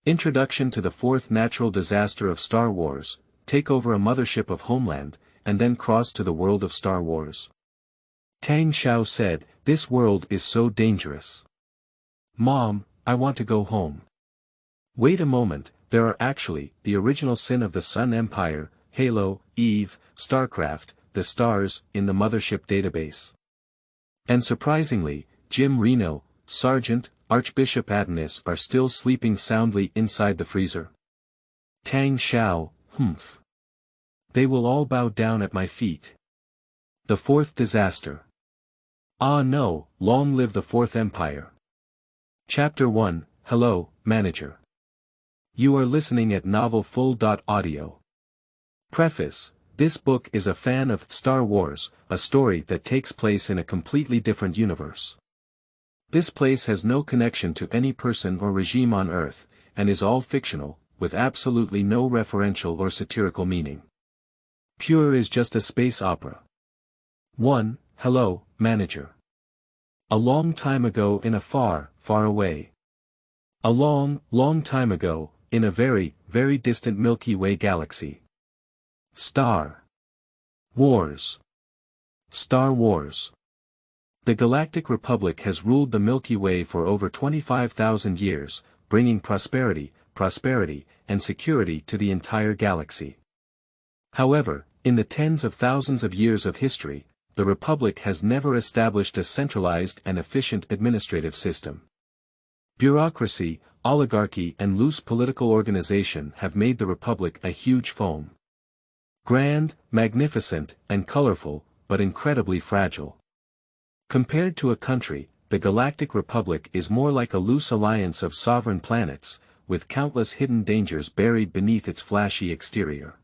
Introduction to the fourth natural disaster of Star Wars, take over a mothership of Homeland, and then cross to the world of Star Wars. Tang Xiao said, "This world is so dangerous. Mom, I want to go home." Wait a moment, there are actually, the original sin of the Sun Empire, Halo, Eve, StarCraft, the stars, in the mothership database. And surprisingly, Jim Reno, Sergeant, Archbishop Atanis are still sleeping soundly inside the freezer. Tang Xiao, humph. They will all bow down at my feet. The fourth disaster. Ah no, long live the Fourth Empire. Chapter 1, Hello, Manager. You are listening at novelfull.audio. Preface, this book is a fan of Star Wars, a story that takes place in a completely different universe. This place has no connection to any person or regime on Earth, and is all fictional, with absolutely no referential or satirical meaning. Pure is just a space opera. 1. Hello, Manager. A long time ago in a far, far away. A long, long time ago, in a very, very distant Milky Way galaxy. Star Wars. Star Wars. The Galactic Republic has ruled the Milky Way for over 25,000 years, bringing prosperity, and security to the entire galaxy. However, in the tens of thousands of years of history, the Republic has never established a centralized and efficient administrative system. Bureaucracy, oligarchy and loose political organization have made the Republic a huge foam. Grand, magnificent, and colorful, but incredibly fragile. Compared to a country, the Galactic Republic is more like a loose alliance of sovereign planets, with countless hidden dangers buried beneath its flashy exterior.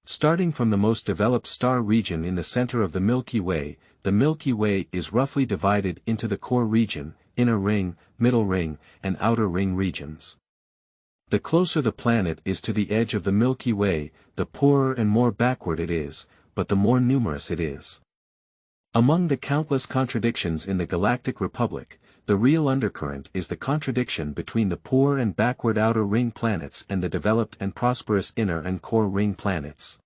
Starting from the most developed star region in the center of the Milky Way is roughly divided into the core region, inner ring, middle ring, and outer ring regions. The closer the planet is to the edge of the Milky Way, the poorer and more backward it is, but the more numerous it is. Among the countless contradictions in the Galactic Republic, the real undercurrent is the contradiction between the poor and backward outer ring planets and the developed and prosperous inner and core ring planets.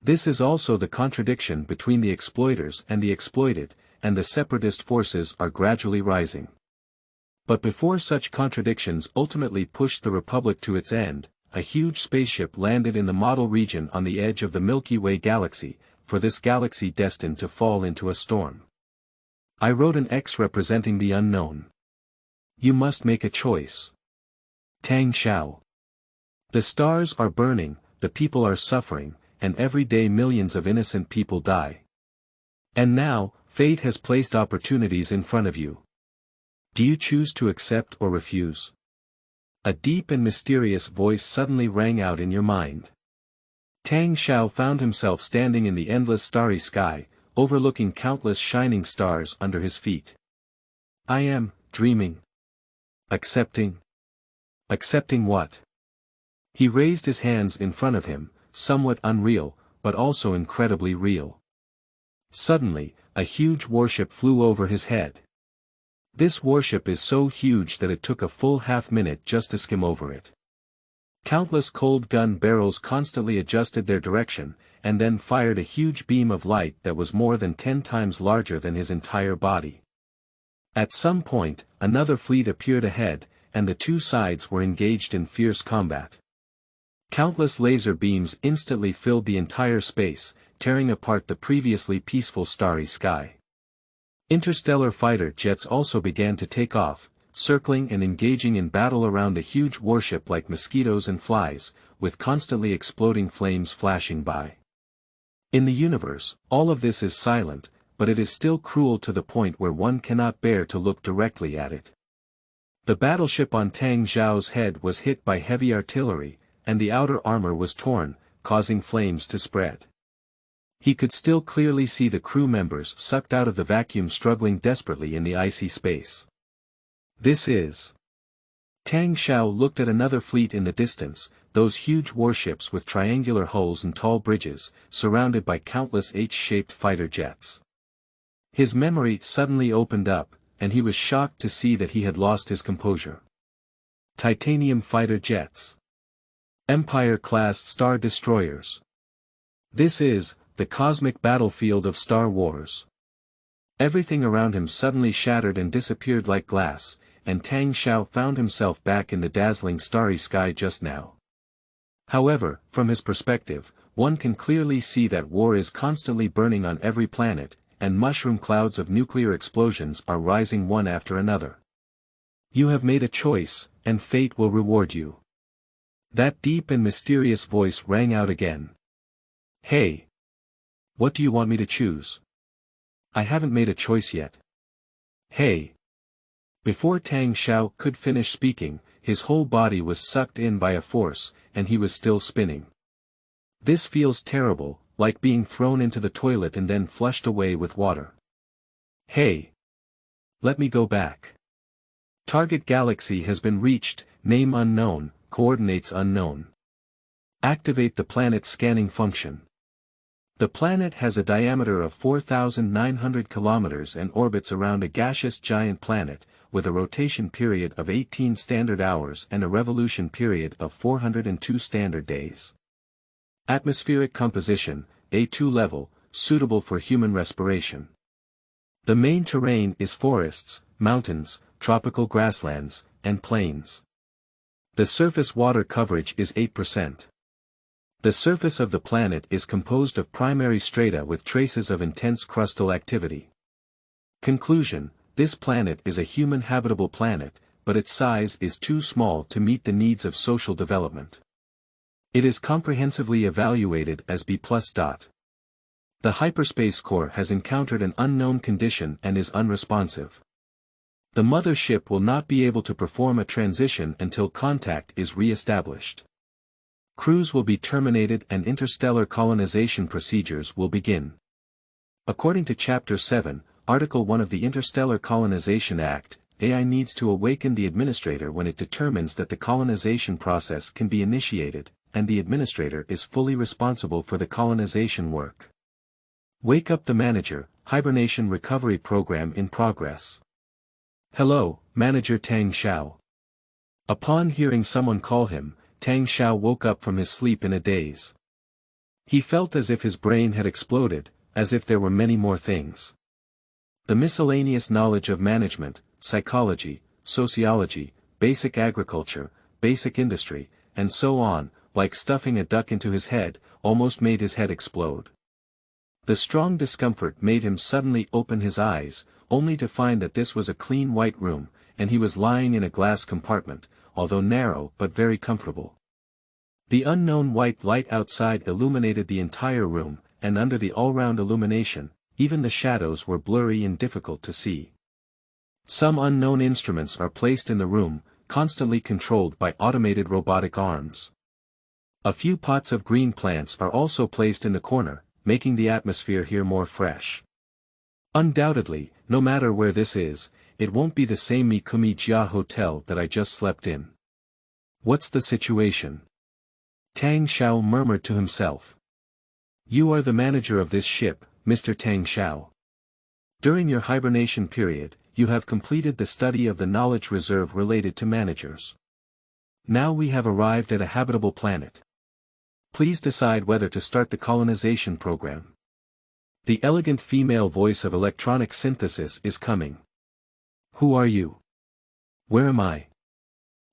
This is also the contradiction between the exploiters and the exploited, and the separatist forces are gradually rising. But before such contradictions ultimately pushed the Republic to its end, a huge spaceship landed in the model region on the edge of the Milky Way galaxy, for this galaxy destined to fall into a storm. I wrote an X representing the unknown. You must make a choice. Tang Xiao. The stars are burning, the people are suffering, and every day millions of innocent people die. And now, fate has placed opportunities in front of you. Do you choose to accept or refuse? A deep and mysterious voice suddenly rang out in your mind. Tang Xiao found himself standing in the endless starry sky, overlooking countless shining stars under his feet. I am dreaming. Accepting. Accepting what? He raised his hands in front of him, somewhat unreal, but also incredibly real. Suddenly, a huge warship flew over his head. This warship is so huge that it took a full half-minute just to skim over it. Countless cold gun barrels constantly adjusted their direction, and then fired a huge beam of light that was more than 10 times larger than his entire body. At some point, another fleet appeared ahead, and the two sides were engaged in fierce combat. Countless laser beams instantly filled the entire space, tearing apart the previously peaceful starry sky. Interstellar fighter jets also began to take off, circling and engaging in battle around the huge warship like mosquitoes and flies, with constantly exploding flames flashing by. In the universe, all of this is silent, but it is still cruel to the point where one cannot bear to look directly at it. The battleship on Tang Xiao's head was hit by heavy artillery, and the outer armor was torn, causing flames to spread. He could still clearly see the crew members sucked out of the vacuum struggling desperately in the icy space. This is... Tang Xiao looked at another fleet in the distance, those huge warships with triangular hulls and tall bridges, surrounded by countless H-shaped fighter jets. His memory suddenly opened up, and he was shocked to see that he had lost his composure. Titanium fighter jets. Empire-class star destroyers. This is, the cosmic battlefield of Star Wars. Everything around him suddenly shattered and disappeared like glass, and Tang Xiao found himself back in the dazzling starry sky just now. However, from his perspective, one can clearly see that war is constantly burning on every planet, and mushroom clouds of nuclear explosions are rising one after another. You have made a choice, and fate will reward you. That deep and mysterious voice rang out again. Hey! What do you want me to choose? I haven't made a choice yet. Hey! Before Tang Xiao could finish speaking, his whole body was sucked in by a force, and he was still spinning. This feels terrible, like being thrown into the toilet and then flushed away with water. Hey! Let me go back. Target galaxy has been reached, name unknown, coordinates unknown. Activate the planet scanning function. The planet has a diameter of 4,900 kilometers and orbits around a gaseous giant planet, with a rotation period of 18 standard hours and a revolution period of 402 standard days. Atmospheric composition, A2 level, suitable for human respiration. The main terrain is forests, mountains, tropical grasslands, and plains. The surface water coverage is 8%. The surface of the planet is composed of primary strata with traces of intense crustal activity. Conclusion: this planet is a human habitable planet, but its size is too small to meet the needs of social development. It is comprehensively evaluated as B+. The hyperspace core has encountered an unknown condition and is unresponsive. The mothership will not be able to perform a transition until contact is re-established. Crews will be terminated and interstellar colonization procedures will begin. According to Chapter 7, Article 1 of the Interstellar Colonization Act, AI needs to awaken the administrator when it determines that the colonization process can be initiated, and the administrator is fully responsible for the colonization work. Wake up the manager, hibernation recovery program in progress. Hello, Manager Tang Xiao. Upon hearing someone call him, Tang Xiao woke up from his sleep in a daze. He felt as if his brain had exploded, as if there were many more things. The miscellaneous knowledge of management, psychology, sociology, basic agriculture, basic industry, and so on, like stuffing a duck into his head, almost made his head explode. The strong discomfort made him suddenly open his eyes, only to find that this was a clean white room, and he was lying in a glass compartment, although narrow but very comfortable. The unknown white light outside illuminated the entire room, and under the all-round illumination, even the shadows were blurry and difficult to see. Some unknown instruments are placed in the room, constantly controlled by automated robotic arms. A few pots of green plants are also placed in the corner, making the atmosphere here more fresh. Undoubtedly, no matter where this is, it won't be the same Mikumi Jia hotel that I just slept in. What's the situation? Tang Xiao murmured to himself. You are the manager of this ship, Mr. Tang Xiao. During your hibernation period, you have completed the study of the knowledge reserve related to managers. Now we have arrived at a habitable planet. Please decide whether to start the colonization program. The elegant female voice of electronic synthesis is coming. Who are you? Where am I?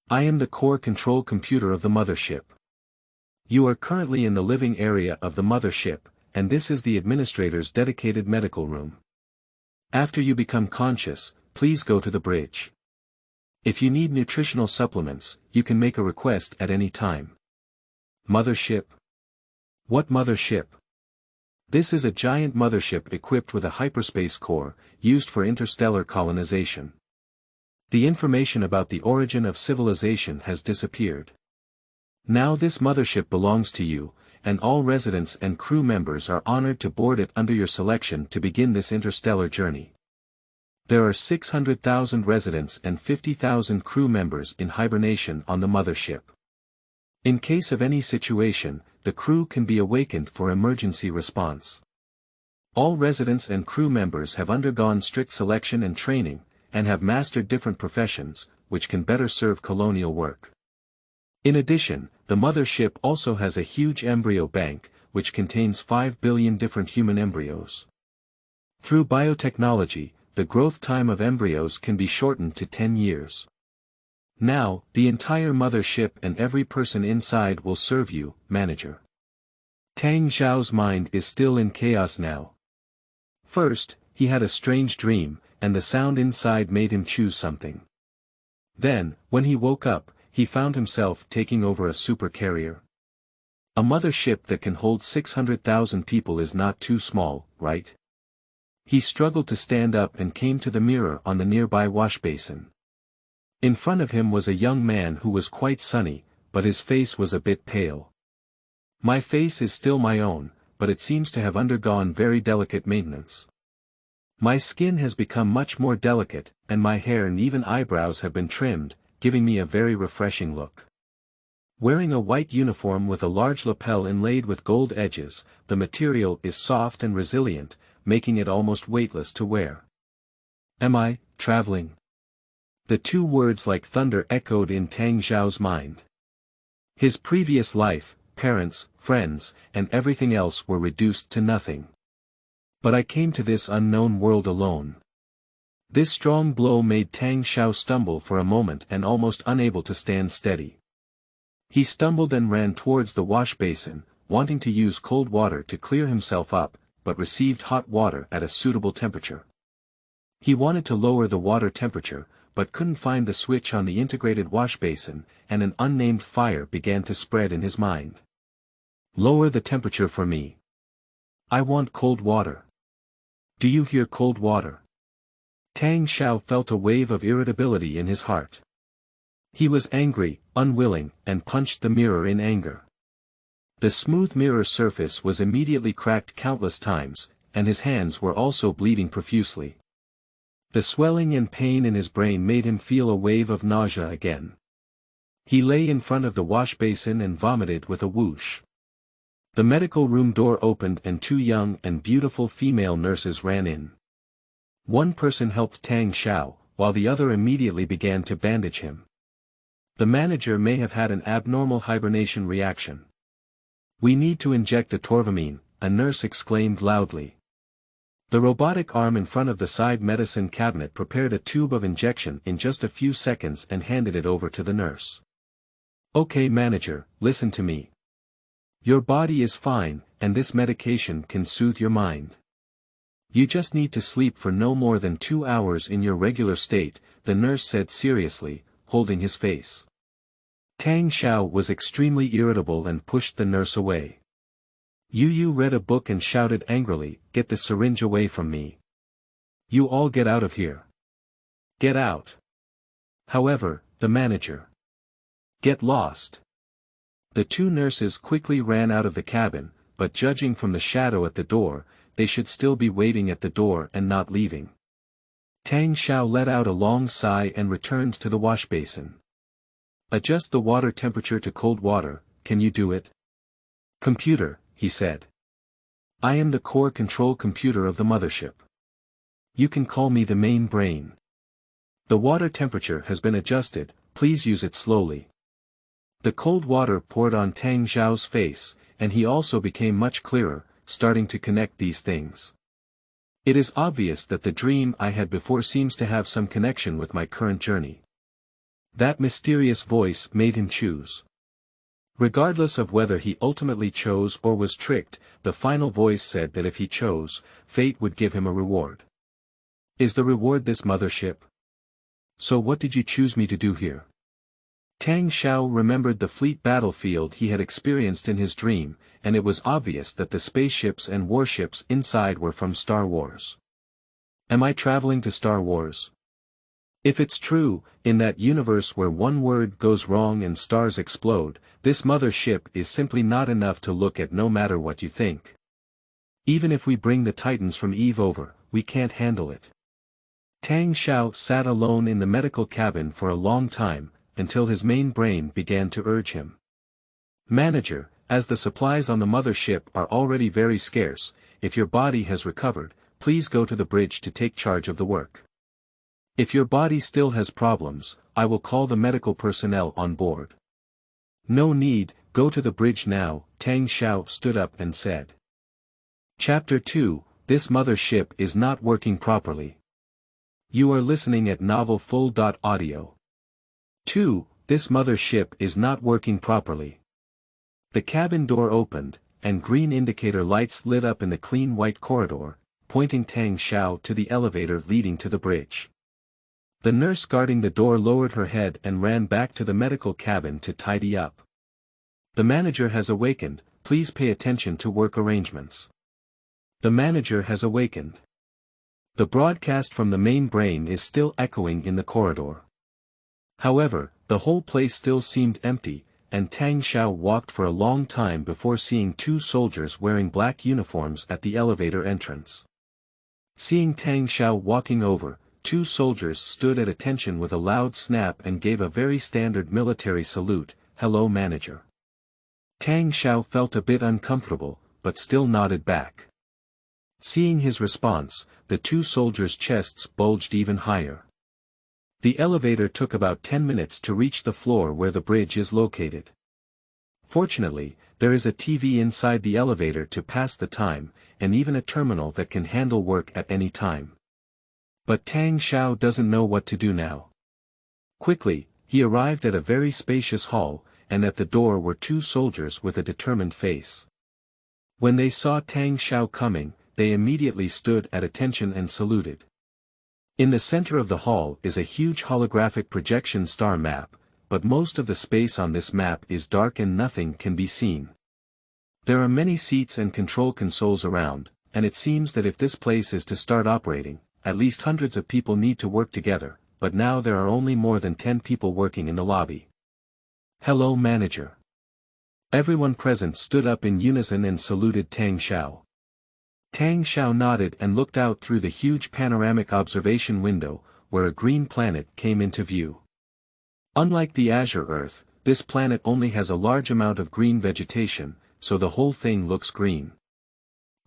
I am the core control computer of the mothership. You are currently in the living area of the mothership, and this is the administrator's dedicated medical room. After you become conscious, please go to the bridge. If you need nutritional supplements, you can make a request at any time. Mothership? What mothership? This is a giant mothership equipped with a hyperspace core, used for interstellar colonization. The information about the origin of civilization has disappeared. Now this mothership belongs to you, and all residents and crew members are honored to board it under your selection to begin this interstellar journey. There are 600,000 residents and 50,000 crew members in hibernation on the mothership. In case of any situation, the crew can be awakened for emergency response. All residents and crew members have undergone strict selection and training, and have mastered different professions, which can better serve colonial work. In addition, the mothership also has a huge embryo bank, which contains 5 billion different human embryos. Through biotechnology, the growth time of embryos can be shortened to 10 years. Now, the entire mothership and every person inside will serve you, manager. Tang Xiao's mind is still in chaos now. First, he had a strange dream, and the sound inside made him choose something. Then, when he woke up, he found himself taking over a supercarrier. A mothership that can hold 600,000 people is not too small, right? He struggled to stand up and came to the mirror on the nearby wash basin. In front of him was a young man who was quite sunny, but his face was a bit pale. My face is still my own, but it seems to have undergone very delicate maintenance. My skin has become much more delicate, and my hair and even eyebrows have been trimmed, giving me a very refreshing look. Wearing a white uniform with a large lapel inlaid with gold edges, the material is soft and resilient, making it almost weightless to wear. Am I traveling? The two words like thunder echoed in Tang Xiao's mind. His previous life, parents, friends, and everything else were reduced to nothing. But I came to this unknown world alone. This strong blow made Tang Xiao stumble for a moment and almost unable to stand steady. He stumbled and ran towards the wash basin, wanting to use cold water to clear himself up, but received hot water at a suitable temperature. He wanted to lower the water temperature, but couldn't find the switch on the integrated wash basin, and an unnamed fire began to spread in his mind. Lower the temperature for me. I want cold water. Do you hear cold water? Tang Xiao felt a wave of irritability in his heart. He was angry, unwilling, and punched the mirror in anger. The smooth mirror surface was immediately cracked countless times, and his hands were also bleeding profusely. The swelling and pain in his brain made him feel a wave of nausea again. He lay in front of the wash basin and vomited with a whoosh. The medical room door opened and two young and beautiful female nurses ran in. One person helped Tang Xiao, while the other immediately began to bandage him. The manager may have had an abnormal hibernation reaction. We need to inject a torvamine, a nurse exclaimed loudly. The robotic arm in front of the side medicine cabinet prepared a tube of injection in just a few seconds and handed it over to the nurse. Okay, manager, listen to me. Your body is fine, and this medication can soothe your mind. You just need to sleep for no more than 2 hours in your regular state, the nurse said seriously, holding his face. Tang Xiao was extremely irritable and pushed the nurse away. Yu read a book and shouted angrily, "Get the syringe away from me. You all get out of here. Get out." However, the manager. Get lost. The two nurses quickly ran out of the cabin, but judging from the shadow at the door, they should still be waiting at the door and not leaving. Tang Xiao let out a long sigh and returned to the wash basin. Adjust the water temperature to cold water, can you do it? Computer, he said. I am the core control computer of the mothership. You can call me the main brain. The water temperature has been adjusted, please use it slowly. The cold water poured on Tang Xiao's face, and he also became much clearer, starting to connect these things. It is obvious that the dream I had before seems to have some connection with my current journey. That mysterious voice made him choose. Regardless of whether he ultimately chose or was tricked, the final voice said that if he chose, fate would give him a reward. Is the reward this mothership? So what did you choose me to do here? Tang Xiao remembered the fleet battlefield he had experienced in his dream, and it was obvious that the spaceships and warships inside were from Star Wars. Am I traveling to Star Wars? If it's true, in that universe where one word goes wrong and stars explode, this mothership is simply not enough to look at no matter what you think. Even if we bring the Titans from Eve over, we can't handle it. Tang Xiao sat alone in the medical cabin for a long time, until his main brain began to urge him. Manager, as the supplies on the mothership are already very scarce, if your body has recovered, please go to the bridge to take charge of the work. If your body still has problems, I will call the medical personnel on board. No need, go to the bridge now, Tang Xiao stood up and said. Chapter 2, This mothership is not working properly. You are listening at Novel Full.audio. 2. This mothership is not working properly. The cabin door opened, and green indicator lights lit up in the clean white corridor, pointing Tang Xiao to the elevator leading to the bridge. The nurse guarding the door lowered her head and ran back to the medical cabin to tidy up. The manager has awakened, please pay attention to work arrangements. The manager has awakened. The broadcast from the main brain is still echoing in the corridor. However, the whole place still seemed empty, and Tang Xiao walked for a long time before seeing two soldiers wearing black uniforms at the elevator entrance. Seeing Tang Xiao walking over, two soldiers stood at attention with a loud snap and gave a very standard military salute, "Hello manager." Tang Xiao felt a bit uncomfortable, but still nodded back. Seeing his response, the two soldiers' chests bulged even higher. The elevator took about 10 minutes to reach the floor where the bridge is located. Fortunately, there is a TV inside the elevator to pass the time, and even a terminal that can handle work at any time. But Tang Xiao doesn't know what to do now. Quickly, he arrived at a very spacious hall, and at the door were two soldiers with a determined face. When they saw Tang Xiao coming, they immediately stood at attention and saluted. In the center of the hall is a huge holographic projection star map, but most of the space on this map is dark and nothing can be seen. There are many seats and control consoles around, and it seems that if this place is to start operating, at least hundreds of people need to work together, but now there are only more than 10 people working in the lobby. "Hello manager." Everyone present stood up in unison and saluted Tang Xiao. Tang Xiao nodded and looked out through the huge panoramic observation window, where a green planet came into view. Unlike the azure Earth, this planet only has a large amount of green vegetation, so the whole thing looks green.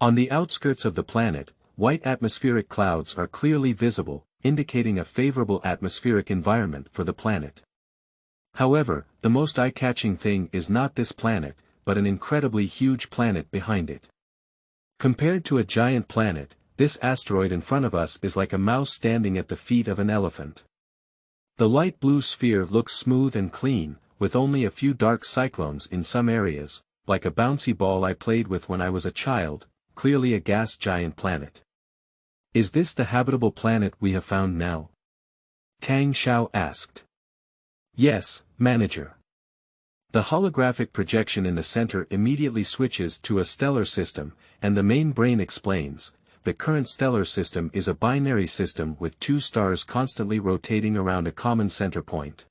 On the outskirts of the planet, white atmospheric clouds are clearly visible, indicating a favorable atmospheric environment for the planet. However, the most eye-catching thing is not this planet, but an incredibly huge planet behind it. Compared to a giant planet, this asteroid in front of us is like a mouse standing at the feet of an elephant. The light blue sphere looks smooth and clean, with only a few dark cyclones in some areas, like a bouncy ball I played with when I was a child, clearly a gas giant planet. Is this the habitable planet we have found now? Tang Xiao asked. Yes, manager. The holographic projection in the center immediately switches to a stellar system, and the main brain explains, the current stellar system is a binary system with two stars constantly rotating around a common center point.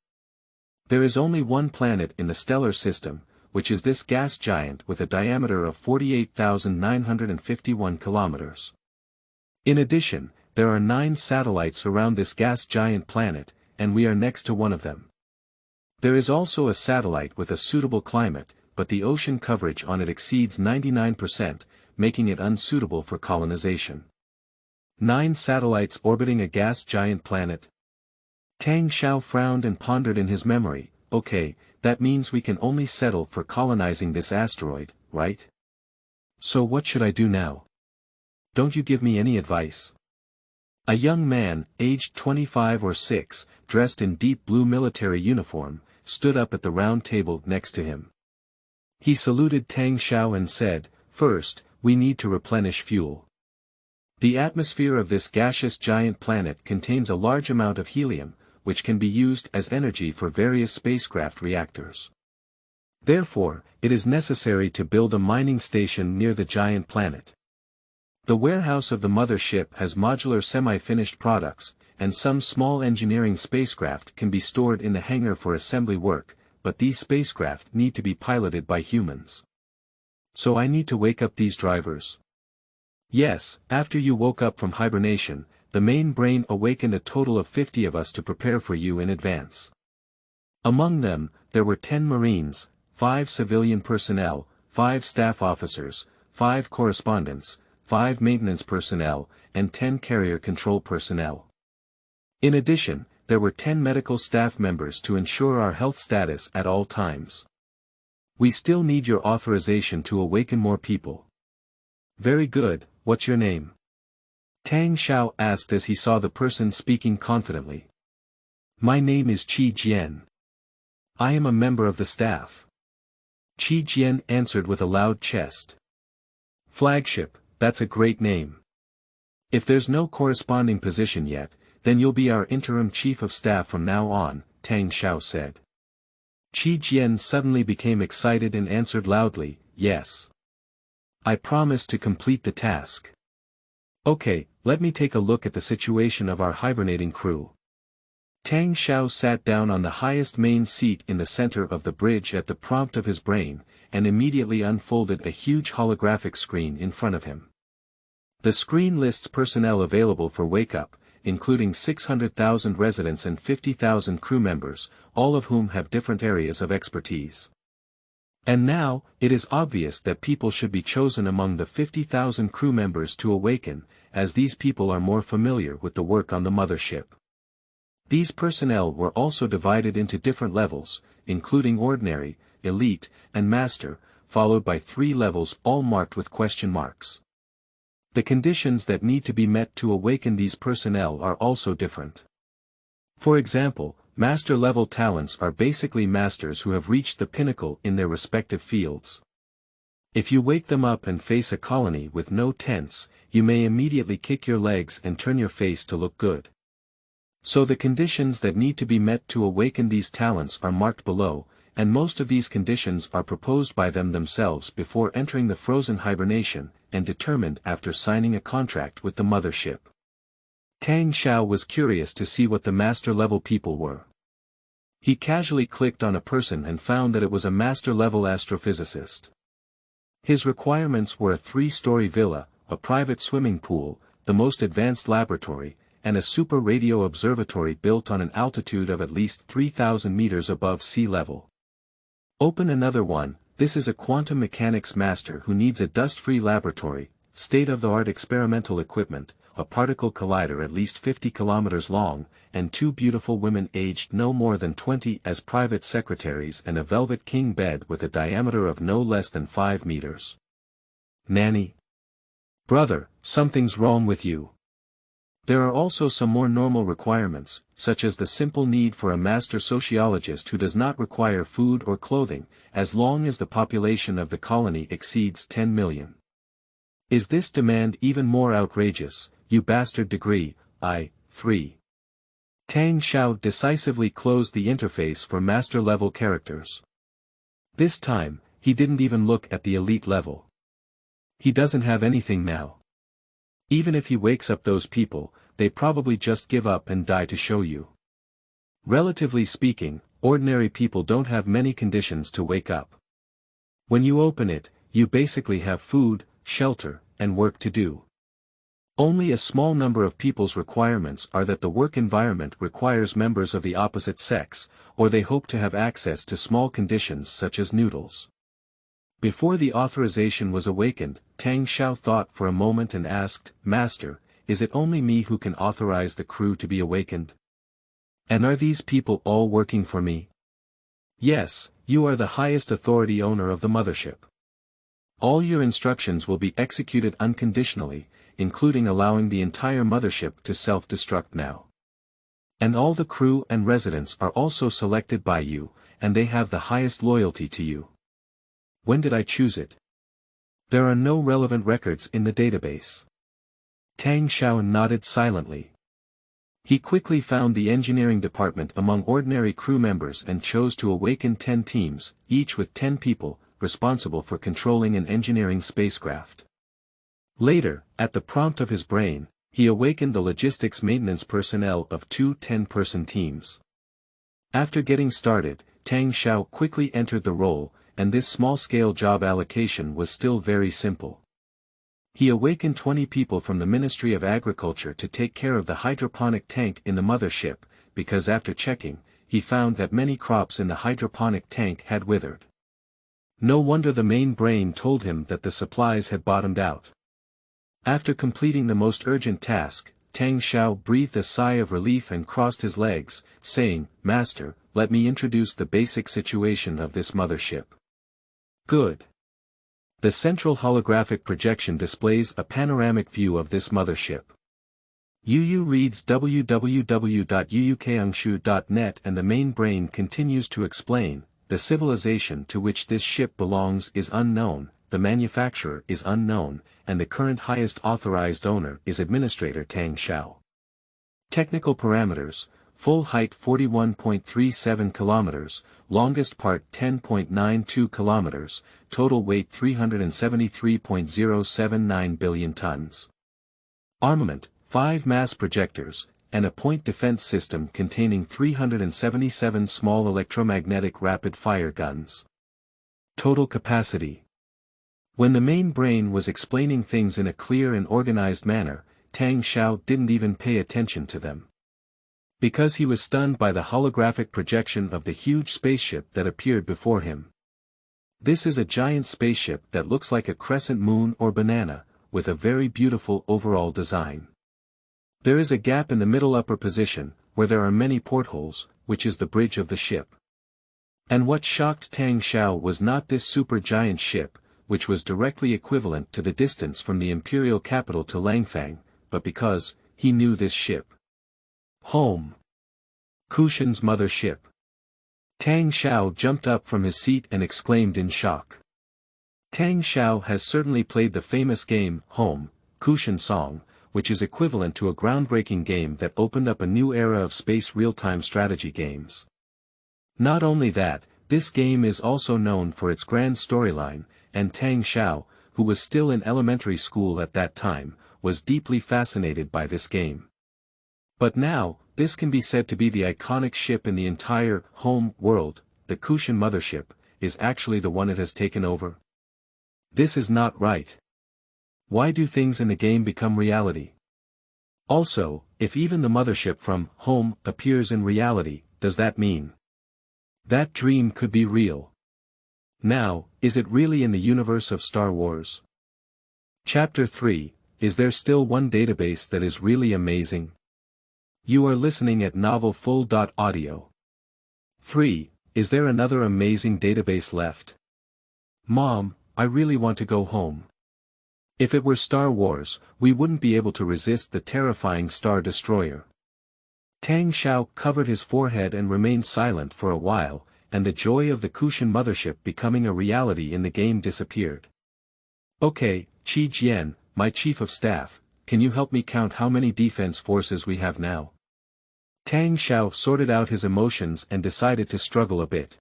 There is only one planet in the stellar system, which is this gas giant with a diameter of 48,951 kilometers. In addition, there are 9 satellites around this gas giant planet, and we are next to one of them. There is also a satellite with a suitable climate, but the ocean coverage on it exceeds 99%, making it unsuitable for colonization. 9 satellites orbiting a gas giant planet. Tang Xiao frowned and pondered in his memory, okay, that means we can only settle for colonizing this asteroid, right? So what should I do now? Don't you give me any advice? A young man, aged 25 or 6, dressed in deep blue military uniform, stood up at the round table next to him. He saluted Tang Xiao and said, "First, we need to replenish fuel. The atmosphere of this gaseous giant planet contains a large amount of helium, which can be used as energy for various spacecraft reactors. Therefore, it is necessary to build a mining station near the giant planet. The warehouse of the mothership has modular semi-finished products, and some small engineering spacecraft can be stored in the hangar for assembly work, but these spacecraft need to be piloted by humans. So I need to wake up these drivers." Yes, after you woke up from hibernation, the main brain awakened a total of 50 of us to prepare for you in advance. Among them, there were 10 Marines, 5 civilian personnel, 5 staff officers, 5 correspondents, 5 maintenance personnel, and 10 carrier control personnel. In addition, there were 10 medical staff members to ensure our health status at all times. We still need your authorization to awaken more people. Very good, what's your name? Tang Xiao asked as he saw the person speaking confidently. My name is Qi Jian. I am a member of the staff. Qi Jian answered with a loud chest. Flagship, that's a great name. If there's no corresponding position yet, then you'll be our interim chief of staff from now on, Tang Xiao said. Qi Jian suddenly became excited and answered loudly, yes. I promise to complete the task. Okay, let me take a look at the situation of our hibernating crew. Tang Xiao sat down on the highest main seat in the center of the bridge at the prompt of his brain, and immediately unfolded a huge holographic screen in front of him. The screen lists personnel available for wake-up, including 600,000 residents and 50,000 crew members, all of whom have different areas of expertise. And now, it is obvious that people should be chosen among the 50,000 crew members to awaken, as these people are more familiar with the work on the mothership. These personnel were also divided into different levels, including ordinary, elite, and master, followed by 3 levels all marked with question marks. The conditions that need to be met to awaken these personnel are also different. For example, master-level talents are basically masters who have reached the pinnacle in their respective fields. If you wake them up and face a colony with no tents, you may immediately kick your legs and turn your face to look good. So the conditions that need to be met to awaken these talents are marked below, and most of these conditions are proposed by them themselves before entering the frozen hibernation, and determined after signing a contract with the mothership. Tang Xiao was curious to see what the master-level people were. He casually clicked on a person and found that it was a master-level astrophysicist. His requirements were a 3-story villa, a private swimming pool, the most advanced laboratory, and a super radio observatory built on an altitude of at least 3,000 meters above sea level. Open another one. This is a quantum mechanics master who needs a dust-free laboratory, state-of-the-art experimental equipment, a particle collider at least 50 kilometers long, and 2 beautiful women aged no more than 20 as private secretaries and a velvet king bed with a diameter of no less than 5 meters. Nanny? Brother, something's wrong with you. There are also some more normal requirements, such as the simple need for a master sociologist who does not require food or clothing, as long as the population of the colony exceeds 10 million. Is this demand even more outrageous, you bastard degree, I-3? Tang Xiao decisively closed the interface for master-level characters. This time, he didn't even look at the elite level. He doesn't have anything now. Even if he wakes up those people, they probably just give up and die to show you. Relatively speaking, ordinary people don't have many conditions to wake up. When you open it, you basically have food, shelter, and work to do. Only a small number of people's requirements are that the work environment requires members of the opposite sex, or they hope to have access to small conditions such as noodles. Before the authorization was awakened, Tang Xiao thought for a moment and asked, Master, is it only me who can authorize the crew to be awakened? And are these people all working for me? Yes, you are the highest authority owner of the mothership. All your instructions will be executed unconditionally, including allowing the entire mothership to self-destruct now. And all the crew and residents are also selected by you, and they have the highest loyalty to you. When did I choose it? There are no relevant records in the database. Tang Xiao nodded silently. He quickly found the engineering department among ordinary crew members and chose to awaken 10 teams, each with 10 people, responsible for controlling and engineering spacecraft. Later, at the prompt of his brain, he awakened the logistics maintenance personnel of 2 10-person teams. After getting started, Tang Xiao quickly entered the role, and this small-scale job allocation was still very simple. He awakened 20 people from the Ministry of Agriculture to take care of the hydroponic tank in the mothership, because after checking, he found that many crops in the hydroponic tank had withered. No wonder the main brain told him that the supplies had bottomed out. After completing the most urgent task, Tang Xiao breathed a sigh of relief and crossed his legs, saying, "Master, let me introduce the basic situation of this mothership." Good. The central holographic projection displays a panoramic view of this mothership. Yu reads www.yuukangshu.net and the main brain continues to explain, the civilization to which this ship belongs is unknown, the manufacturer is unknown, and the current highest authorized owner is Administrator Tang Xiao. Technical parameters: full height 41.37 kilometers, longest part 10.92 kilometers, total weight 373.079 billion tons. Armament: 5 mass projectors, and a point defense system containing 377 small electromagnetic rapid-fire guns. Total capacity. When the main brain was explaining things in a clear and organized manner, Tang Xiao didn't even pay attention to them. Because he was stunned by the holographic projection of the huge spaceship that appeared before him. This is a giant spaceship that looks like a crescent moon or banana, with a very beautiful overall design. There is a gap in the middle upper position, where there are many portholes, which is the bridge of the ship. And what shocked Tang Xiao was not this super giant ship, which was directly equivalent to the distance from the imperial capital to Langfang, but because he knew this ship. Home. Kushan's mothership. Tang Xiao jumped up from his seat and exclaimed in shock. Tang Xiao has certainly played the famous game, Home, Kushan Song, which is equivalent to a groundbreaking game that opened up a new era of space real-time strategy games. Not only that, this game is also known for its grand storyline, and Tang Xiao, who was still in elementary school at that time, was deeply fascinated by this game. But now, this can be said to be the iconic ship in the entire home world. The Kushan mothership is actually the one it has taken over. This is not right. Why do things in the game become reality? Also, if even the mothership from Home appears in reality, does that mean that dream could be real? Now, is it really in the universe of Star Wars? Chapter 3, Is there still one database that is really amazing? You are listening at novelfull.audio. 3. Is there another amazing database left? Mom, I really want to go home. If it were Star Wars, we wouldn't be able to resist the terrifying Star Destroyer. Tang Xiao covered his forehead and remained silent for a while, and the joy of the Kushan mothership becoming a reality in the game disappeared. Okay, Qi Jian, my chief of staff, can you help me count how many defense forces we have now? Tang Xiao sorted out his emotions and decided to struggle a bit.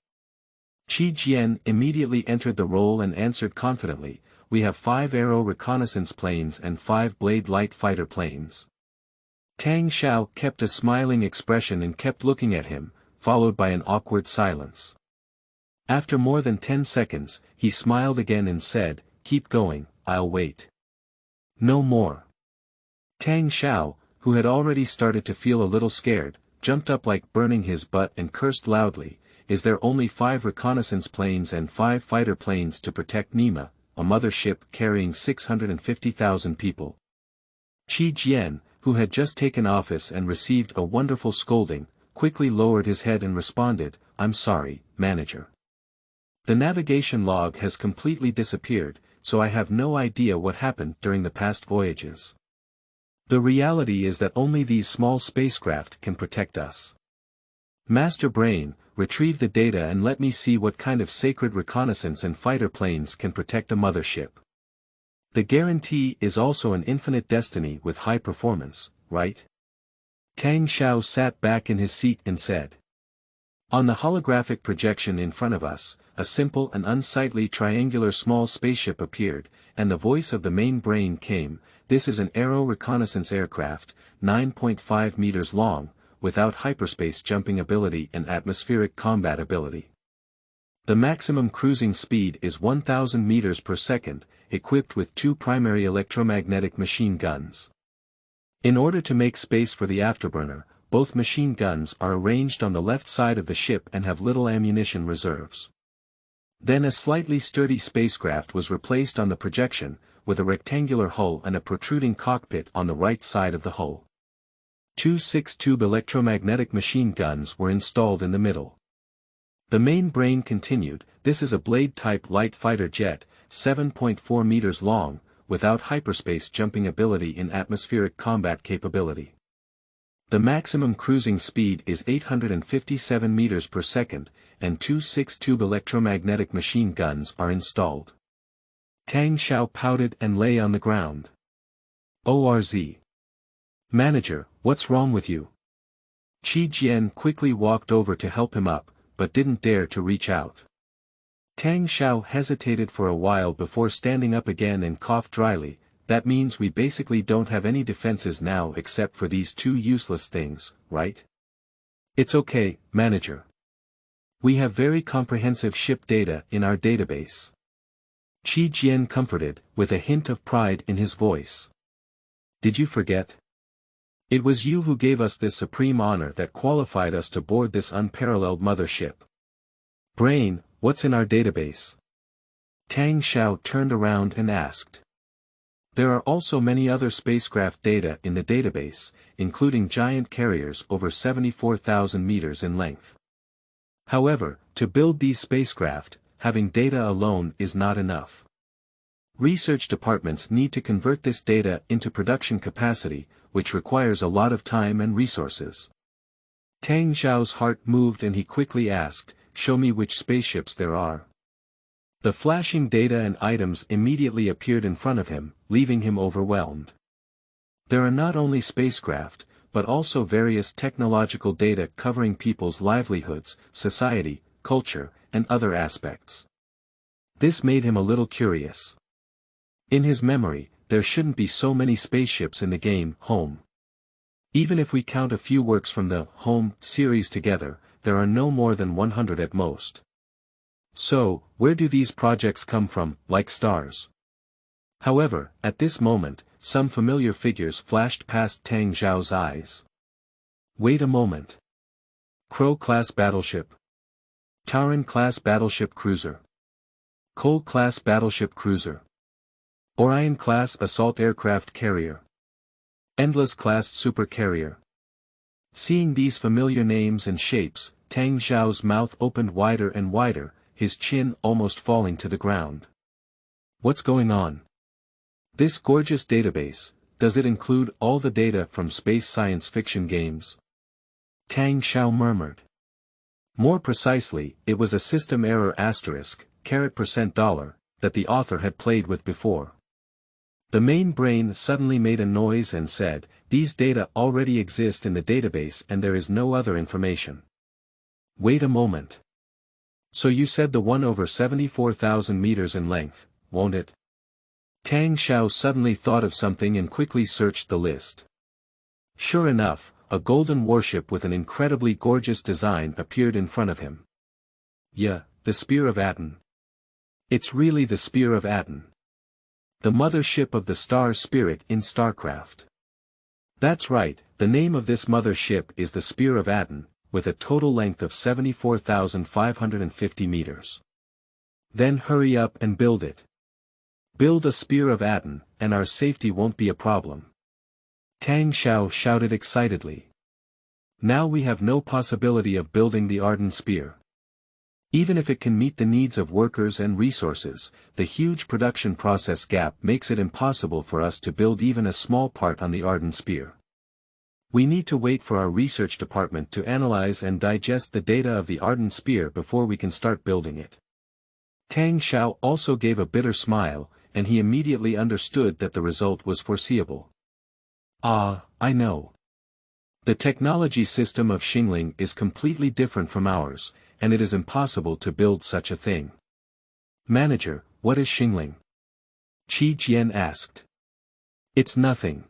Qi Jian immediately entered the role and answered confidently, we have 5 aero reconnaissance planes and 5 blade light fighter planes. Tang Xiao kept a smiling expression and kept looking at him, followed by an awkward silence. After more than 10 seconds, he smiled again and said, keep going, I'll wait. No more. Tang Xiao, who had already started to feel a little scared, jumped up like burning his butt and cursed loudly, is there only 5 reconnaissance planes and 5 fighter planes to protect Nima, a mothership carrying 650,000 people? Qi Jian, who had just taken office and received a wonderful scolding, quickly lowered his head and responded, I'm sorry, manager. The navigation log has completely disappeared, so I have no idea what happened during the past voyages. The reality is that only these small spacecraft can protect us. Master Brain, retrieve the data and let me see what kind of sacred reconnaissance and fighter planes can protect a mothership. The guarantee is also an infinite destiny with high performance, right? Tang Xiao sat back in his seat and said. On the holographic projection in front of us, a simple and unsightly triangular small spaceship appeared, and the voice of the main brain came, this is an aero reconnaissance aircraft, 9.5 meters long, without hyperspace jumping ability and atmospheric combat ability. The maximum cruising speed is 1000 meters per second, equipped with 2 primary electromagnetic machine guns. In order to make space for the afterburner, both machine guns are arranged on the left side of the ship and have little ammunition reserves. Then a slightly sturdy spacecraft was replaced on the projection, with a rectangular hull and a protruding cockpit on the right side of the hull. Two 6-tube electromagnetic machine guns were installed in the middle. The main brain continued, "This is a blade-type light fighter jet, 7.4 meters long, without hyperspace jumping ability and atmospheric combat capability. The maximum cruising speed is 857 meters per second, and two 6-tube electromagnetic machine guns are installed." Tang Xiao pouted and lay on the ground. "ORZ. Manager, what's wrong with you?" Qi Jian quickly walked over to help him up, but didn't dare to reach out. Tang Xiao hesitated for a while before standing up again and coughed dryly. "That means we basically don't have any defenses now except for these two useless things, right?" "It's okay, Manager. We have very comprehensive ship data in our database." Qi Jian comforted, with a hint of pride in his voice. "Did you forget? It was you who gave us this supreme honor that qualified us to board this unparalleled mothership. Brain, what's in our database?" Tang Xiao turned around and asked. "There are also many other spacecraft data in the database, including giant carriers over 74,000 meters in length. However, to build these spacecraft, having data alone is not enough. Research departments need to convert this data into production capacity, which requires a lot of time and resources." Tang Xiao's heart moved and he quickly asked, "Show me which spaceships there are." The flashing data and items immediately appeared in front of him, leaving him overwhelmed. There are not only spacecraft, but also various technological data covering people's livelihoods, society, culture, and other aspects. This made him a little curious. In his memory, there shouldn't be so many spaceships in the game, Home. Even if we count a few works from the Home series together, there are no more than 100 at most. So, where do these projects come from, like stars? However, at this moment, some familiar figures flashed past Tang Xiao's eyes. Wait a moment. Crow-class battleship. Tauran-class battleship cruiser. Cole-class battleship cruiser. Orion-class assault aircraft carrier. Endless-class supercarrier. Seeing these familiar names and shapes, Tang Xiao's mouth opened wider and wider, his chin almost falling to the ground. What's going on? This gorgeous database, does it include all the data from space science fiction games? Tang Xiao murmured. More precisely, it was a system error $%, that the author had played with before. The main brain suddenly made a noise and said, "These data already exist in the database and there is no other information." Wait a moment. So you said the one over 74,000 meters in length, won't it? Tang Xiao suddenly thought of something and quickly searched the list. Sure enough, a golden warship with an incredibly gorgeous design appeared in front of him. Yeah, the Spear of Aten. It's really the Spear of Aten. The mothership of the Star Spirit in StarCraft. That's right, the name of this mothership is the Spear of Aten, with a total length of 74,550 meters. Then hurry up and build it. Build a Spear of Aten, and our safety won't be a problem. Tang Xiao shouted excitedly. Now we have no possibility of building the Arden Spear. Even if it can meet the needs of workers and resources, the huge production process gap makes it impossible for us to build even a small part on the Arden Spear. We need to wait for our research department to analyze and digest the data of the Arden Spear before we can start building it. Tang Xiao also gave a bitter smile, and he immediately understood that the result was foreseeable. Ah, I know. The technology system of Xingling is completely different from ours, and it is impossible to build such a thing. Manager, what is Xingling? Qi Jian asked. It's nothing.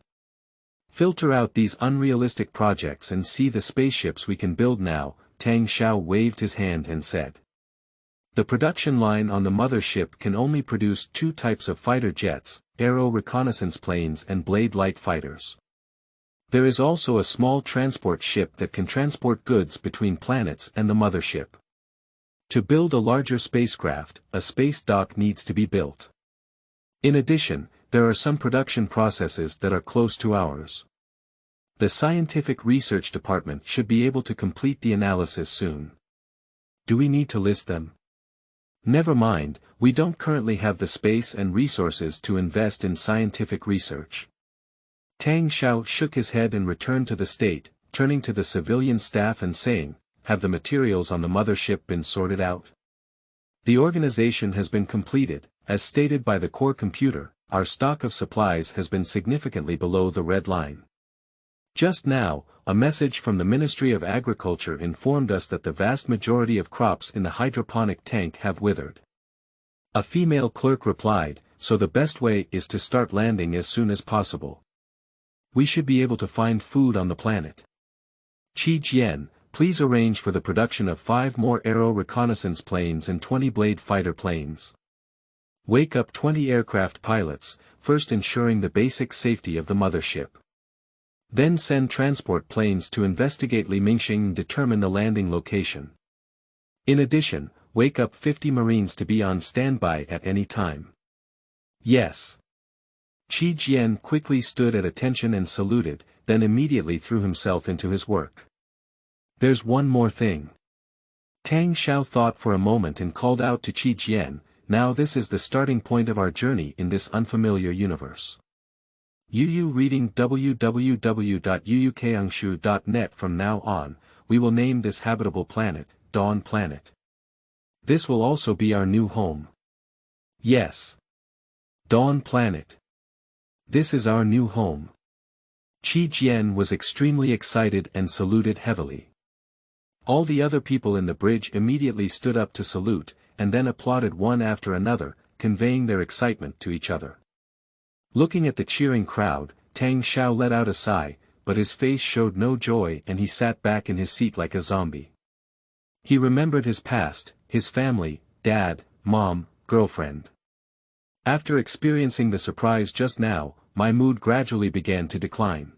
Filter out these unrealistic projects and see the spaceships we can build now, Tang Xiao waved his hand and said. The production line on the mothership can only produce two types of fighter jets, aero reconnaissance planes and blade light fighters. There is also a small transport ship that can transport goods between planets and the mothership. To build a larger spacecraft, a space dock needs to be built. In addition, there are some production processes that are close to ours. The scientific research department should be able to complete the analysis soon. Do we need to list them? Never mind, we don't currently have the space and resources to invest in scientific research. Tang Xiao shook his head and returned to the state, turning to the civilian staff and saying, "Have the materials on the mothership been sorted out?" The organization has been completed, as stated by the core computer. Our stock of supplies has been significantly below the red line. Just now, a message from the Ministry of Agriculture informed us that the vast majority of crops in the hydroponic tank have withered. A female clerk replied, "So the best way is to start landing as soon as possible. We should be able to find food on the planet. Qi Jian, please arrange for the production of 5 more aero reconnaissance planes and 20 blade fighter planes. Wake up 20 aircraft pilots, first ensuring the basic safety of the mothership. Then send transport planes to investigate Li Mingxing and determine the landing location. In addition, wake up 50 Marines to be on standby at any time." "Yes." Qi Jian quickly stood at attention and saluted, then immediately threw himself into his work. "There's one more thing." Tang Xiao thought for a moment and called out to Qi Jian, "Now this is the starting point of our journey in this unfamiliar universe. UU reading www.uukangshu.net. From now on, we will name this habitable planet, Dawn Planet. This will also be our new home." "Yes. Dawn Planet. This is our new home." Qi Jian was extremely excited and saluted heavily. All the other people in the bridge immediately stood up to salute, and then applauded one after another, conveying their excitement to each other. Looking at the cheering crowd, Tang Xiao let out a sigh, but his face showed no joy and he sat back in his seat like a zombie. He remembered his past, his family, dad, mom, girlfriend. After experiencing the surprise just now, my mood gradually began to decline.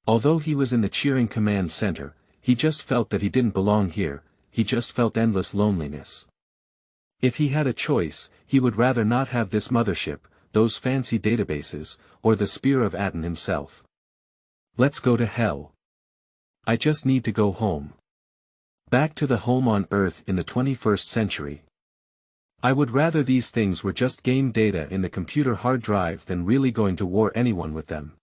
Although he was in the cheering command center, he just felt that he didn't belong here, he just felt endless loneliness. If he had a choice, he would rather not have this mothership, those fancy databases, or the spear of Aten himself. Let's go to hell. I just need to go home. Back to the home on Earth in the 21st century. I would rather these things were just game data in the computer hard drive than really going to war anyone with them.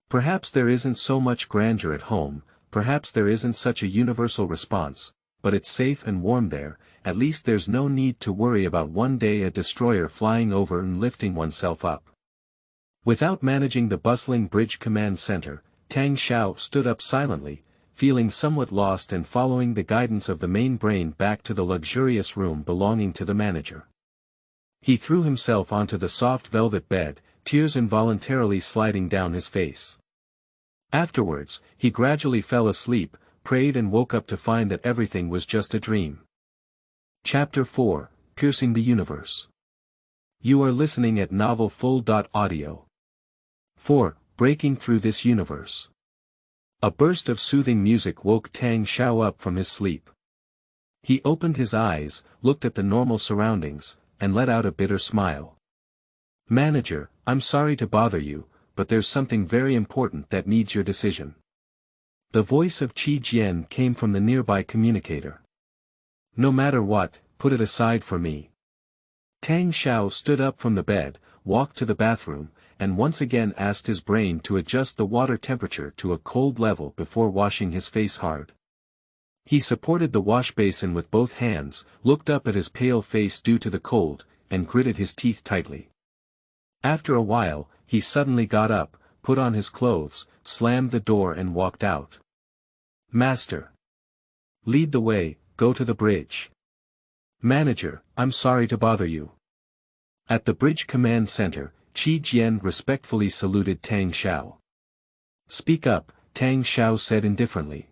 Perhaps there isn't so much grandeur at home, perhaps there isn't such a universal response, but it's safe and warm there. At least there's no need to worry about one day a destroyer flying over and lifting oneself up." Without managing the bustling bridge command center, Tang Xiao stood up silently, feeling somewhat lost and following the guidance of the main brain back to the luxurious room belonging to the manager. He threw himself onto the soft velvet bed, tears involuntarily sliding down his face. Afterwards, he gradually fell asleep, prayed and woke up to find that everything was just a dream. Chapter 4, Piercing the Universe. You are listening at novelfull.audio. 4. Breaking Through This Universe. A burst of soothing music woke Tang Xiao up from his sleep. He opened his eyes, looked at the normal surroundings, and let out a bitter smile. "Manager, I'm sorry to bother you, but there's something very important that needs your decision." The voice of Qi Jian came from the nearby communicator. "No matter what, put it aside for me." Tang Xiao stood up from the bed, walked to the bathroom, and once again asked his brain to adjust the water temperature to a cold level before washing his face hard. He supported the wash basin with both hands, looked up at his pale face due to the cold, and gritted his teeth tightly. After a while, he suddenly got up, put on his clothes, slammed the door and walked out. "Master. Lead the way, go to the bridge." "Manager, I'm sorry to bother you." At the bridge command center, Qi Jian respectfully saluted Tang Xiao. "Speak up," Tang Xiao said indifferently.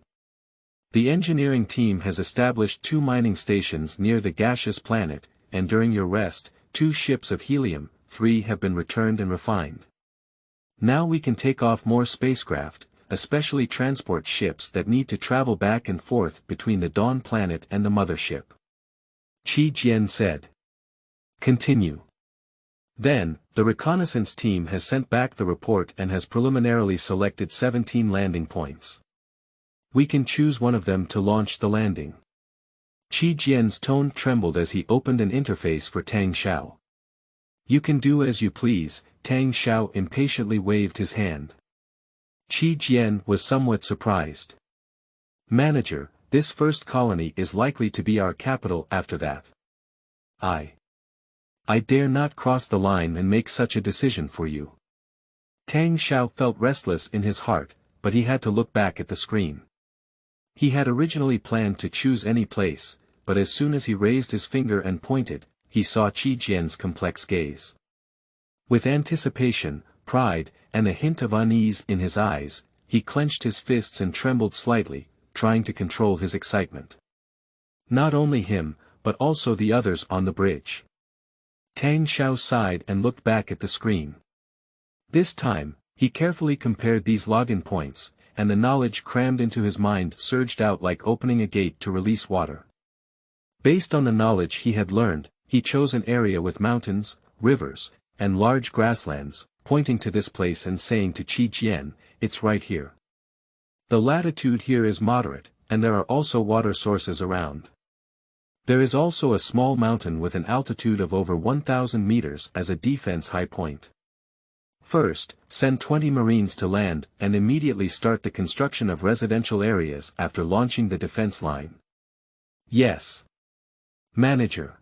"The engineering team has established 2 mining stations near the gaseous planet, and during your rest, 2 ships of helium-3 have been returned and refined. Now we can take off more spacecraft, especially transport ships that need to travel back and forth between the Dawn planet and the mothership." Qi Jian said. "Continue." Then, the reconnaissance team has sent back the report and has preliminarily selected 17 landing points. We can choose one of them to launch the landing. Qi Jian's tone trembled as he opened an interface for Tang Xiao. You can do as you please, Tang Xiao impatiently waved his hand. Qi Jian was somewhat surprised. Manager, this first colony is likely to be our capital after that. I dare not cross the line and make such a decision for you. Tang Xiao felt restless in his heart, but he had to look back at the screen. He had originally planned to choose any place, but as soon as he raised his finger and pointed, he saw Qi Jian's complex gaze. With anticipation, pride, and a hint of unease in his eyes, he clenched his fists and trembled slightly, trying to control his excitement. Not only him, but also the others on the bridge. Tang Xiao sighed and looked back at the screen. This time, he carefully compared these login points, and the knowledge crammed into his mind surged out like opening a gate to release water. Based on the knowledge he had learned, he chose an area with mountains, rivers, and large grasslands, pointing to this place and saying to Qi Jian, "It's right here. The latitude here is moderate, and there are also water sources around. There is also a small mountain with an altitude of over 1,000 meters as a defense high point. First, send 20 Marines to land and immediately start the construction of residential areas after launching the defense line." Yes. Manager.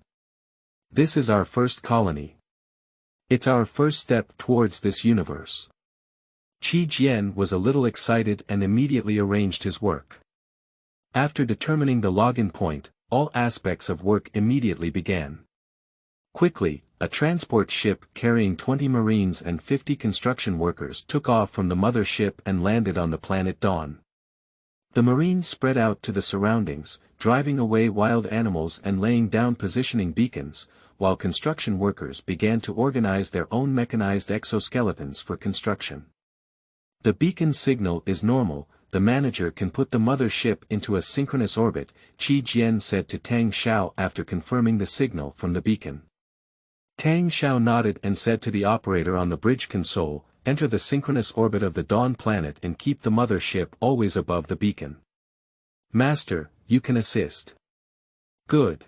This is our first colony. It's our first step towards this universe. Qi Jian was a little excited and immediately arranged his work. After determining the login point, all aspects of work immediately began. Quickly, a transport ship carrying 20 Marines and 50 construction workers took off from the mothership and landed on the planet Dawn. The Marines spread out to the surroundings, driving away wild animals and laying down positioning beacons, while construction workers began to organize their own mechanized exoskeletons for construction. The beacon signal is normal, the manager can put the mothership into a synchronous orbit, Qi Jian said to Tang Xiao after confirming the signal from the beacon. Tang Xiao nodded and said to the operator on the bridge console, "Enter the synchronous orbit of the Dawn planet and keep the mothership always above the beacon." "Master, you can assist." "Good."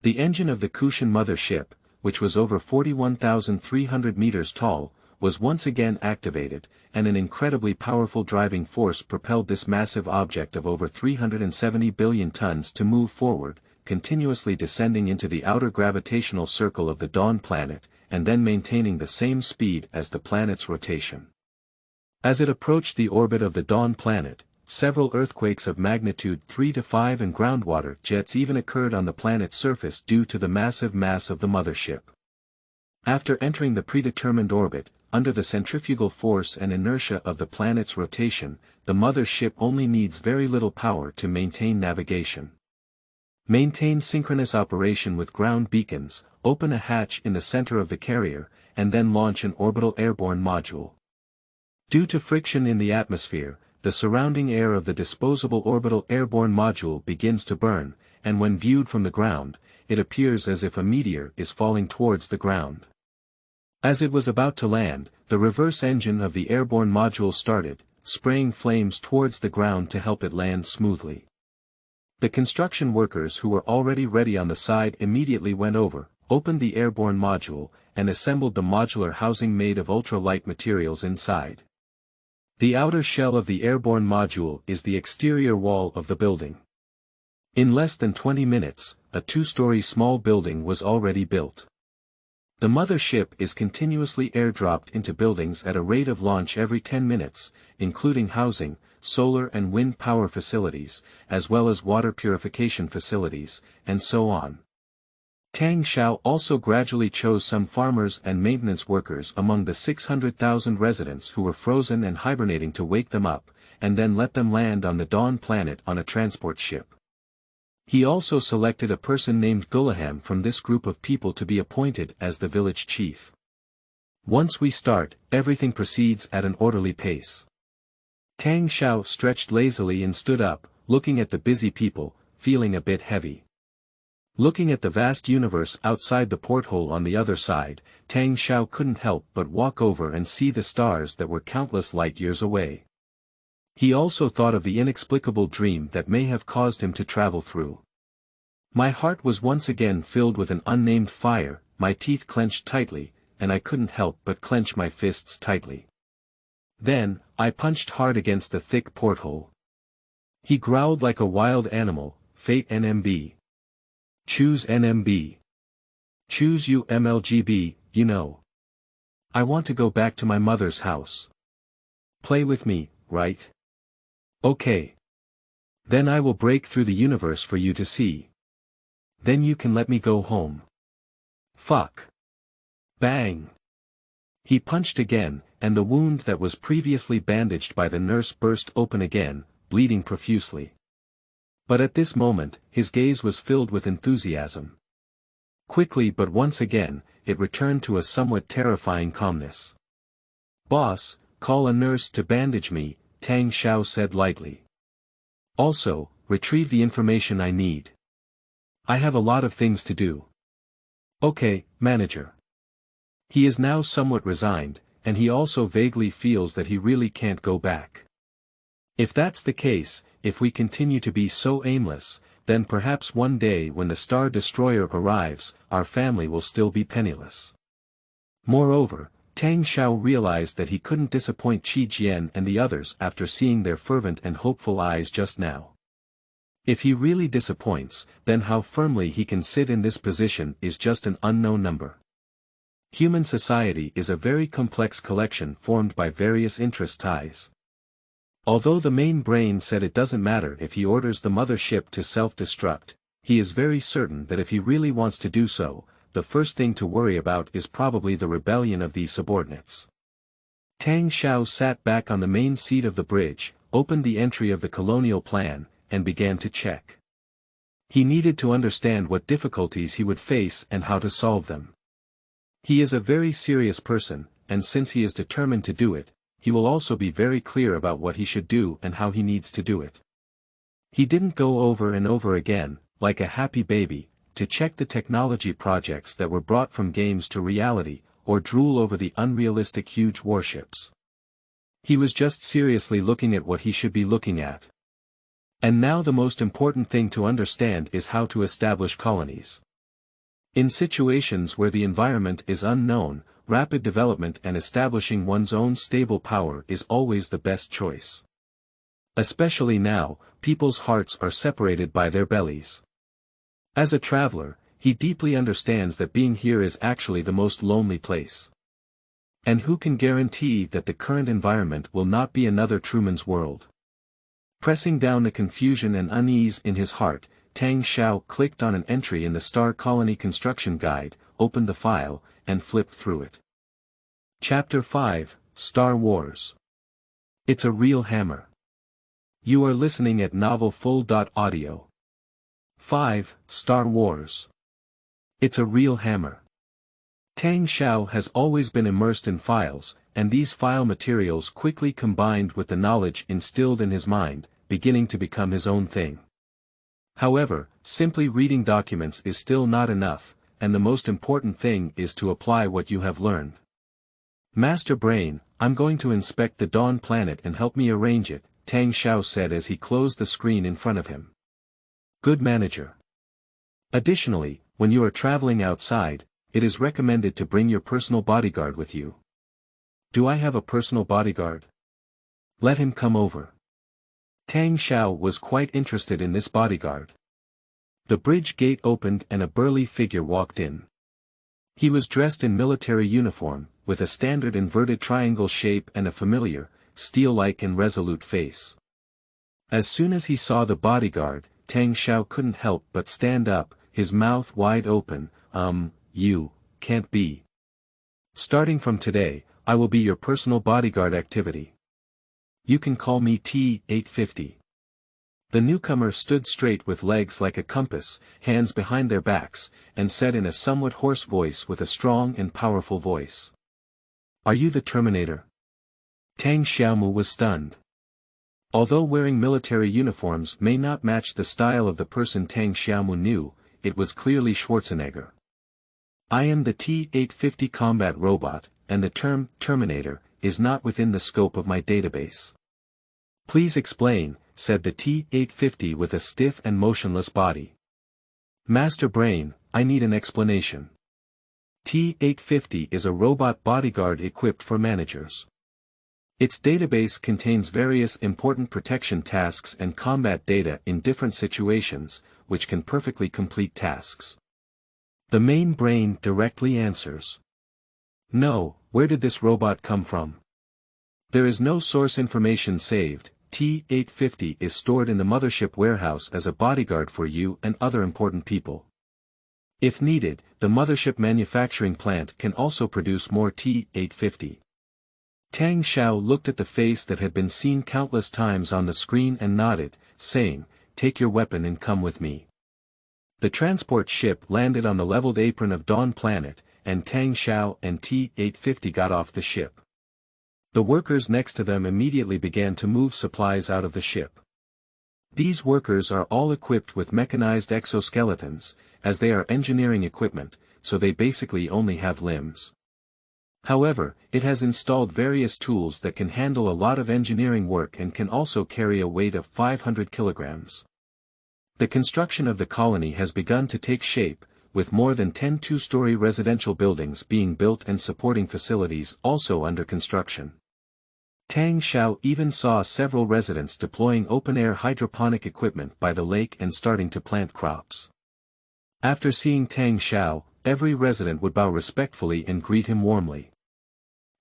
The engine of the Kushan mothership, which was over 41,300 meters tall, was once again activated, and an incredibly powerful driving force propelled this massive object of over 370 billion tons to move forward, continuously descending into the outer gravitational circle of the Dawn planet, and then maintaining the same speed as the planet's rotation. As it approached the orbit of the Dawn planet, several earthquakes of magnitude 3 to 5 and groundwater jets even occurred on the planet's surface due to the massive mass of the mothership. After entering the predetermined orbit, under the centrifugal force and inertia of the planet's rotation, the mothership only needs very little power to maintain navigation. Maintain synchronous operation with ground beacons, open a hatch in the center of the carrier, and then launch an orbital airborne module. Due to friction in the atmosphere, the surrounding air of the disposable orbital airborne module begins to burn, and when viewed from the ground, it appears as if a meteor is falling towards the ground. As it was about to land, the reverse engine of the airborne module started, spraying flames towards the ground to help it land smoothly. The construction workers who were already ready on the side immediately went over, opened the airborne module, and assembled the modular housing made of ultra-light materials inside. The outer shell of the airborne module is the exterior wall of the building. In less than 20 minutes, a 2-story small building was already built. The mothership is continuously airdropped into buildings at a rate of launch every 10 minutes, including housing, solar and wind power facilities, as well as water purification facilities, and so on. Tang Xiao also gradually chose some farmers and maintenance workers among the 600,000 residents who were frozen and hibernating to wake them up, and then let them land on the Dawn planet on a transport ship. He also selected a person named Gullaham from this group of people to be appointed as the village chief. Once we start, everything proceeds at an orderly pace. Tang Xiao stretched lazily and stood up, looking at the busy people, feeling a bit heavy. Looking at the vast universe outside the porthole on the other side, Tang Xiao couldn't help but walk over and see the stars that were countless light years away. He also thought of the inexplicable dream that may have caused him to travel through. My heart was once again filled with an unnamed fire, my teeth clenched tightly, and I couldn't help but clench my fists tightly. Then, I punched hard against the thick porthole. He growled like a wild animal, Fate NMB. Choose NMB. Choose you MLGB, you know. I want to go back to my mother's house. Play with me, right? Okay. Then I will break through the universe for you to see. Then you can let me go home. Fuck. Bang. He punched again, and the wound that was previously bandaged by the nurse burst open again, bleeding profusely. But at this moment, his gaze was filled with enthusiasm. Quickly but once again, it returned to a somewhat terrifying calmness. Boss, call a nurse to bandage me, Tang Xiao said lightly. Also, retrieve the information I need. I have a lot of things to do. Okay, manager. He is now somewhat resigned, and he also vaguely feels that he really can't go back. If that's the case, if we continue to be so aimless, then perhaps one day when the Star Destroyer arrives, our family will still be penniless. Moreover, Tang Xiao realized that he couldn't disappoint Qi Jian and the others after seeing their fervent and hopeful eyes just now. If he really disappoints, then how firmly he can sit in this position is just an unknown number. Human society is a very complex collection formed by various interest ties. Although the main brain said it doesn't matter if he orders the mothership to self-destruct, he is very certain that if he really wants to do so, the first thing to worry about is probably the rebellion of these subordinates. Tang Xiao sat back on the main seat of the bridge, opened the entry of the colonial plan, and began to check. He needed to understand what difficulties he would face and how to solve them. He is a very serious person, and since he is determined to do it, he will also be very clear about what he should do and how he needs to do it. He didn't go over and over again, like a happy baby, to check the technology projects that were brought from games to reality, or drool over the unrealistic huge warships. He was just seriously looking at what he should be looking at. And now the most important thing to understand is how to establish colonies. In situations where the environment is unknown, rapid development and establishing one's own stable power is always the best choice. Especially now, people's hearts are separated by their bellies. As a traveler, he deeply understands that being here is actually the most lonely place. And who can guarantee that the current environment will not be another Truman's world? Pressing down the confusion and unease in his heart, Tang Xiao clicked on an entry in the Star Colony Construction Guide, opened the file, and flipped through it. Chapter 5, Star Wars. It's a real hammer. You are listening at novelfull.audio. 5, Star Wars. It's a real hammer. Tang Xiao has always been immersed in files, and these file materials quickly combined with the knowledge instilled in his mind, beginning to become his own thing. However, simply reading documents is still not enough, and the most important thing is to apply what you have learned. Master Brain, I'm going to inspect the Dawn planet and help me arrange it, Tang Xiao said as he closed the screen in front of him. Good manager. Additionally, when you are traveling outside, it is recommended to bring your personal bodyguard with you. Do I have a personal bodyguard? Let him come over. Tang Xiao was quite interested in this bodyguard. The bridge gate opened and a burly figure walked in. He was dressed in military uniform, with a standard inverted triangle shape and a familiar, steel-like and resolute face. As soon as he saw the bodyguard, Tang Xiao couldn't help but stand up, his mouth wide open. You can't be. Starting from today, I will be your personal bodyguard activity. You can call me T-850. The newcomer stood straight with legs like a compass, hands behind their backs, and said in a somewhat hoarse voice with a strong and powerful voice. Are you the Terminator? Tang Xiaomu was stunned. Although wearing military uniforms may not match the style of the person Tang Xiaomu knew, it was clearly Schwarzenegger. I am the T-850 combat robot, and the term, Terminator, is not within the scope of my database. Please explain, said the T-850 with a stiff and motionless body. Master Brain, I need an explanation. T-850 is a robot bodyguard equipped for managers. Its database contains various important protection tasks and combat data in different situations, which can perfectly complete tasks. The main brain directly answers. No, where did this robot come from? There is no source information saved. T-850 is stored in the mothership warehouse as a bodyguard for you and other important people. If needed, the mothership manufacturing plant can also produce more T-850. Tang Xiao looked at the face that had been seen countless times on the screen and nodded, saying, "Take your weapon and come with me." The transport ship landed on the leveled apron of Dawn Planet, and Tang Xiao and T-850 got off the ship. The workers next to them immediately began to move supplies out of the ship. These workers are all equipped with mechanized exoskeletons, as they are engineering equipment, so they basically only have limbs. However, it has installed various tools that can handle a lot of engineering work and can also carry a weight of 500 kilograms. The construction of the colony has begun to take shape, with more than 10 two-story residential buildings being built and supporting facilities also under construction. Tang Xiao even saw several residents deploying open-air hydroponic equipment by the lake and starting to plant crops. After seeing Tang Xiao, every resident would bow respectfully and greet him warmly.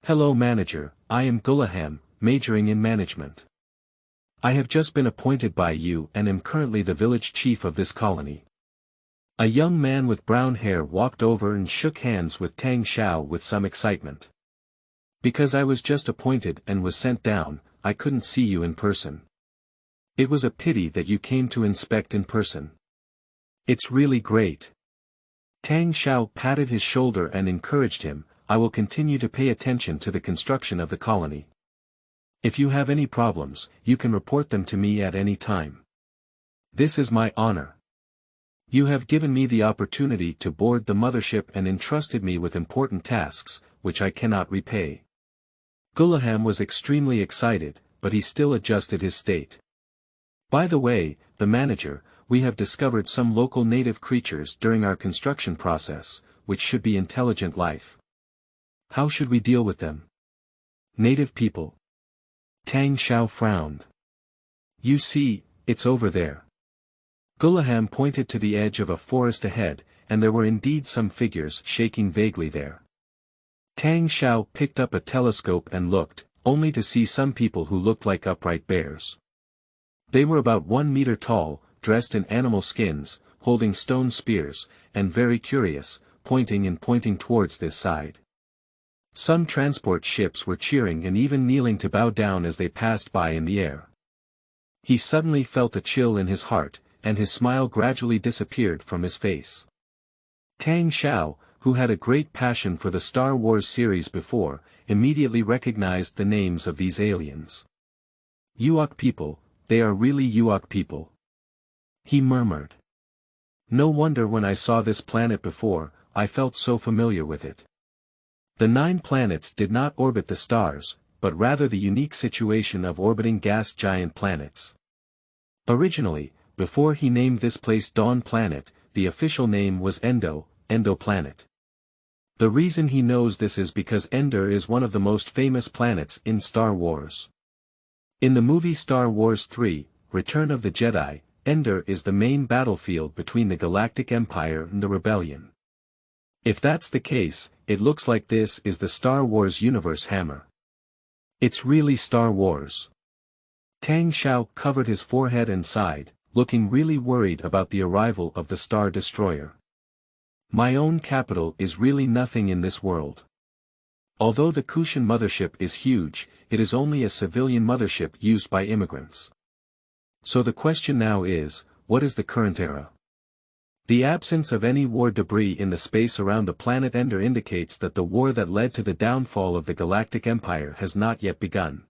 "Hello manager, I am Gullaham, majoring in management. I have just been appointed by you and am currently the village chief of this colony." A young man with brown hair walked over and shook hands with Tang Xiao with some excitement. "Because I was just appointed and was sent down, I couldn't see you in person. It was a pity that you came to inspect in person. It's really great." Tang Xiao patted his shoulder and encouraged him, "I will continue to pay attention to the construction of the colony. If you have any problems, you can report them to me at any time. This is my honor. You have given me the opportunity to board the mothership and entrusted me with important tasks, which I cannot repay." Gullaham was extremely excited, but he still adjusted his state. "By the way, the manager, we have discovered some local native creatures during our construction process, which should be intelligent life. How should we deal with them?" "Native people?" Tang Xiao frowned. "You see, it's over there." Gullaham pointed to the edge of a forest ahead, and there were indeed some figures shaking vaguely there. Tang Xiao picked up a telescope and looked, only to see some people who looked like upright bears. They were about 1 meter tall, dressed in animal skins, holding stone spears, and very curious, pointing towards this side. Some transport ships were cheering and even kneeling to bow down as they passed by in the air. He suddenly felt a chill in his heart, and his smile gradually disappeared from his face. Tang Xiao, who had a great passion for the Star Wars series before, immediately recognized the names of these aliens. "Yuok people, they are really Yuok people," he murmured. "No wonder when I saw this planet before, I felt so familiar with it." The 9 planets did not orbit the stars, but rather the unique situation of orbiting gas giant planets. Originally, before he named this place Dawn Planet, the official name was Endo Planet. The reason he knows this is because Endor is one of the most famous planets in Star Wars. In the movie Star Wars 3, Return of the Jedi, Endor is the main battlefield between the Galactic Empire and the Rebellion. If that's the case, it looks like this is the Star Wars universe hammer. It's really Star Wars. Tang Xiao covered his forehead and sighed, looking really worried about the arrival of the Star Destroyer. "My own capital is really nothing in this world. Although the Kushan mothership is huge, it is only a civilian mothership used by immigrants. So the question now is, what is the current era? The absence of any war debris in the space around the planet Endor indicates that the war that led to the downfall of the Galactic Empire has not yet begun.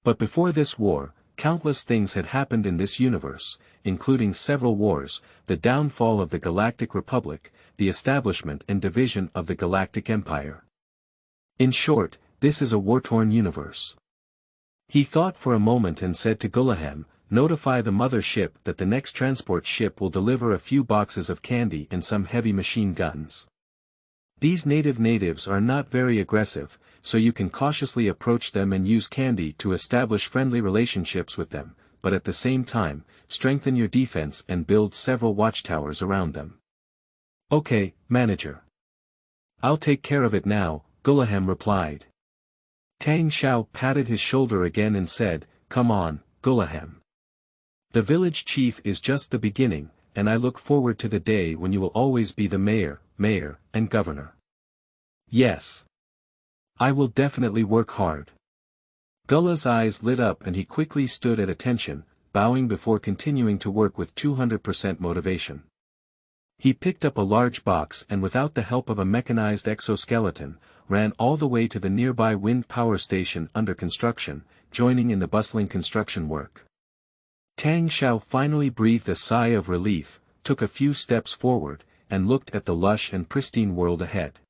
But before this war, countless things had happened in this universe, including several wars, the downfall of the Galactic Republic, the establishment and division of the Galactic Empire. In short, this is a war-torn universe. He thought for a moment and said to Gullahem, "Notify the mothership that the next transport ship will deliver a few boxes of candy and some heavy machine guns. These natives are not very aggressive, so you can cautiously approach them and use candy to establish friendly relationships with them, but at the same time, strengthen your defense and build several watchtowers around them." "Okay, manager. I'll take care of it now," Gullahem replied. Tang Xiao patted his shoulder again and said, "Come on, Gullahem. The village chief is just the beginning, and I look forward to the day when you will always be the mayor, and governor." "Yes. I will definitely work hard." Gulla's eyes lit up and he quickly stood at attention, bowing before continuing to work with 200% motivation. He picked up a large box and without the help of a mechanized exoskeleton, ran all the way to the nearby wind power station under construction, joining in the bustling construction work. Tang Xiao finally breathed a sigh of relief, took a few steps forward, and looked at the lush and pristine world ahead.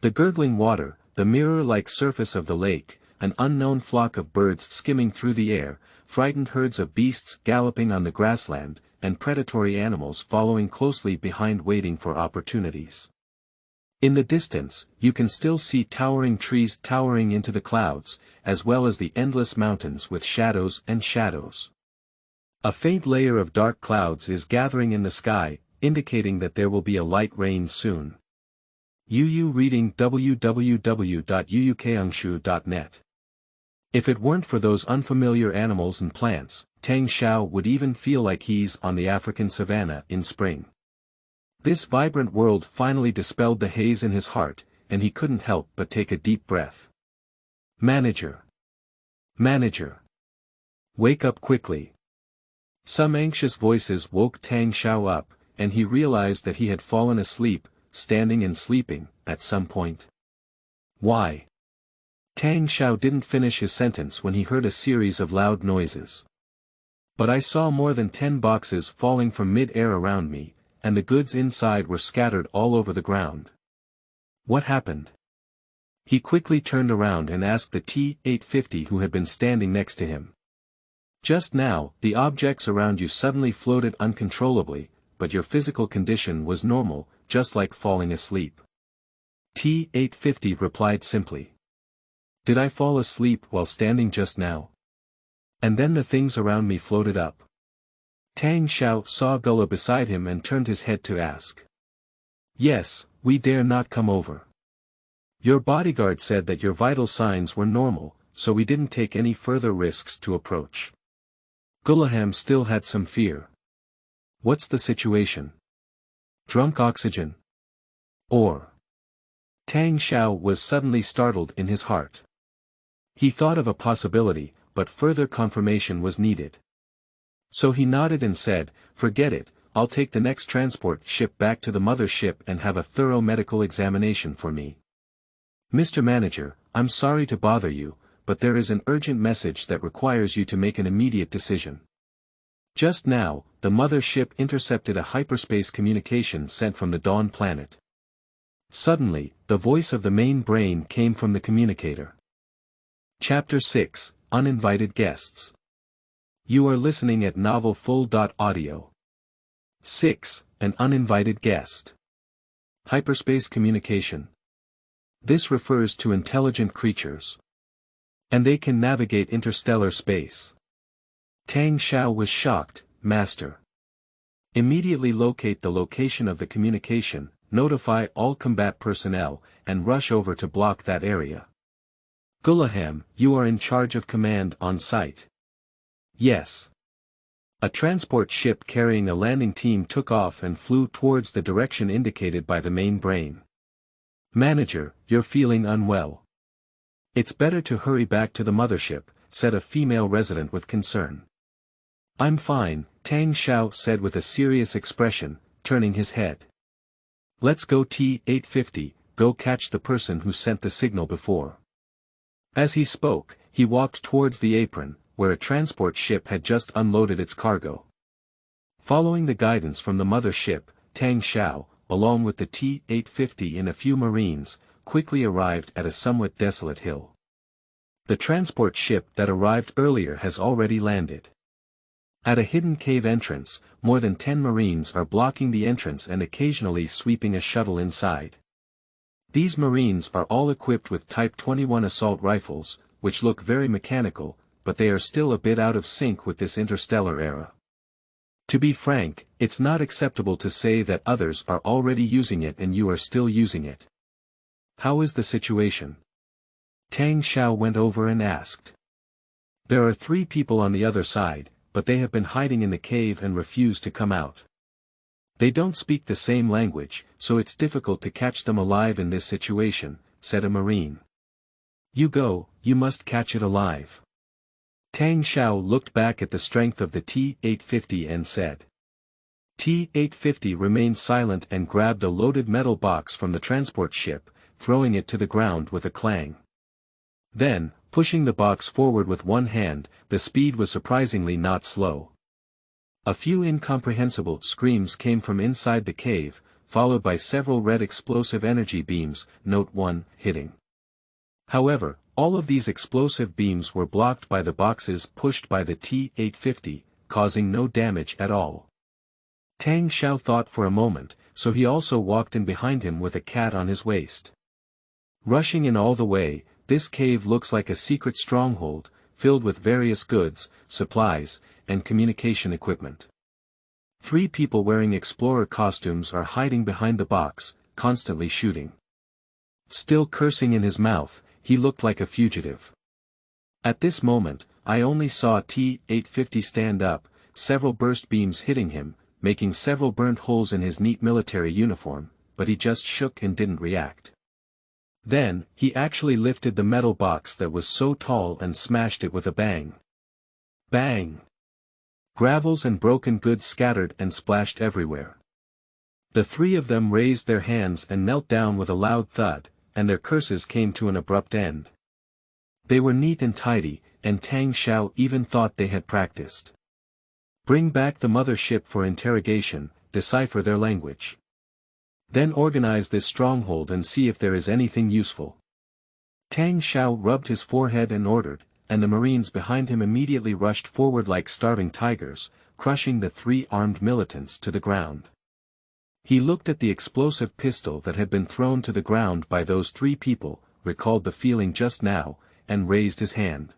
The gurgling water, the mirror-like surface of the lake, an unknown flock of birds skimming through the air, frightened herds of beasts galloping on the grassland, and predatory animals following closely behind waiting for opportunities. In the distance, you can still see towering trees towering into the clouds, as well as the endless mountains with shadows and shadows. A faint layer of dark clouds is gathering in the sky, indicating that there will be a light rain soon. UU reading www.uukangshu.net. If it weren't for those unfamiliar animals and plants, Tang Xiao would even feel like he's on the African savanna in spring. This vibrant world finally dispelled the haze in his heart, and he couldn't help but take a deep breath. "Manager! Manager! Wake up quickly!" Some anxious voices woke Tang Xiao up, and he realized that he had fallen asleep, standing and sleeping, at some point. "Why?" Tang Xiao didn't finish his sentence when he heard a series of loud noises. "But I saw more than 10 boxes falling from mid-air around me, and the goods inside were scattered all over the ground. What happened?" He quickly turned around and asked the T-850 who had been standing next to him. "Just now, the objects around you suddenly floated uncontrollably, but your physical condition was normal, just like falling asleep." T-850 replied simply. "Did I fall asleep while standing just now? And then the things around me floated up?" Tang Xiao saw Gulla beside him and turned his head to ask. "Yes, we dare not come over. Your bodyguard said that your vital signs were normal, so we didn't take any further risks to approach." Gullahem still had some fear. "What's the situation? Drunk oxygen? Or?" Tang Xiao was suddenly startled in his heart. He thought of a possibility, but further confirmation was needed. So he nodded and said, "Forget it, I'll take the next transport ship back to the mothership and have a thorough medical examination for me. Mr. Manager, I'm sorry to bother you, but there is an urgent message that requires you to make an immediate decision. Just now, the mothership intercepted a hyperspace communication sent from the Dawn planet." Suddenly, the voice of the main brain came from the communicator. Chapter 6, Uninvited Guests. You are listening at novelfull.audio. 6, An Uninvited Guest. Hyperspace communication. This refers to intelligent creatures. And they can navigate interstellar space. Tang Xiao was shocked, "Master. Immediately locate the location of the communication, notify all combat personnel, and rush over to block that area." "Gullahem, you are in charge of command on site." "Yes." A transport ship carrying a landing team took off and flew towards the direction indicated by the main brain. "Manager, you're feeling unwell. It's better to hurry back to the mothership," said a female resident with concern. "I'm fine," Tang Xiao said with a serious expression, turning his head. "Let's go T-850, go catch the person who sent the signal before." As he spoke, he walked towards the apron, where a transport ship had just unloaded its cargo. Following the guidance from the mothership, Tang Xiao, along with the T-850 and a few Marines, quickly arrived at a somewhat desolate hill. The transport ship that arrived earlier has already landed. At a hidden cave entrance, more than 10 Marines are blocking the entrance and occasionally sweeping a shuttle inside. These Marines are all equipped with Type 21 assault rifles, which look very mechanical, but they are still a bit out of sync with this interstellar era. To be frank, it's not acceptable to say that others are already using it and you are still using it. How is the situation? Tang Xiao went over and asked. There are 3 people on the other side, but they have been hiding in the cave and refuse to come out. They don't speak the same language, so it's difficult to catch them alive in this situation, said a Marine. You go, you must catch it alive. Tang Xiao looked back at the strength of the T-850 and said. T-850 remained silent and grabbed a loaded metal box from the transport ship, throwing it to the ground with a clang. Then, pushing the box forward with one hand, the speed was surprisingly not slow. A few incomprehensible screams came from inside the cave, followed by several red explosive energy beams, Note 1, hitting. However, all of these explosive beams were blocked by the boxes pushed by the T-850, causing no damage at all. Tang Xiao thought for a moment, so he also walked in behind him with a cat on his waist. Rushing in all the way, this cave looks like a secret stronghold, filled with various goods, supplies, and communication equipment. 3 people wearing explorer costumes are hiding behind the box, constantly shooting. Still cursing in his mouth, he looked like a fugitive. At this moment, I only saw T-850 stand up, several burst beams hitting him, making several burnt holes in his neat military uniform, but he just shook and didn't react. Then, he actually lifted the metal box that was so tall and smashed it with a bang. Bang! Gravels and broken goods scattered and splashed everywhere. The 3 of them raised their hands and knelt down with a loud thud, and their curses came to an abrupt end. They were neat and tidy, and Tang Xiao even thought they had practiced. Bring back the mothership for interrogation, decipher their language. Then organize this stronghold and see if there is anything useful. Tang Xiao rubbed his forehead and ordered, and the Marines behind him immediately rushed forward like starving tigers, crushing the 3 armed militants to the ground. He looked at the explosive pistol that had been thrown to the ground by those 3 people, recalled the feeling just now, and raised his hand.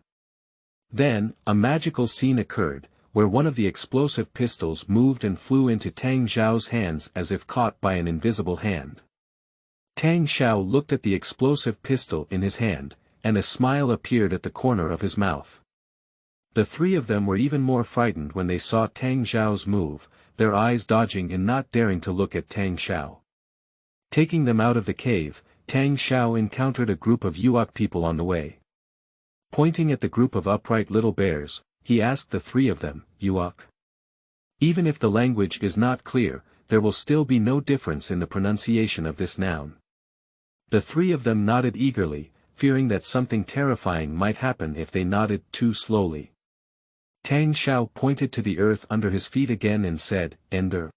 Then, a magical scene occurred, where one of the explosive pistols moved and flew into Tang Xiao's hands as if caught by an invisible hand. Tang Xiao looked at the explosive pistol in his hand, and a smile appeared at the corner of his mouth. The 3 of them were even more frightened when they saw Tang Xiao's move, their eyes dodging and not daring to look at Tang Xiao. Taking them out of the cave, Tang Xiao encountered a group of Yuok people on the way. Pointing at the group of upright little bears, he asked the 3 of them, Yuok. Even if the language is not clear, there will still be no difference in the pronunciation of this noun. The 3 of them nodded eagerly, fearing that something terrifying might happen if they nodded too slowly. Tang Xiao pointed to the earth under his feet again and said, Ender.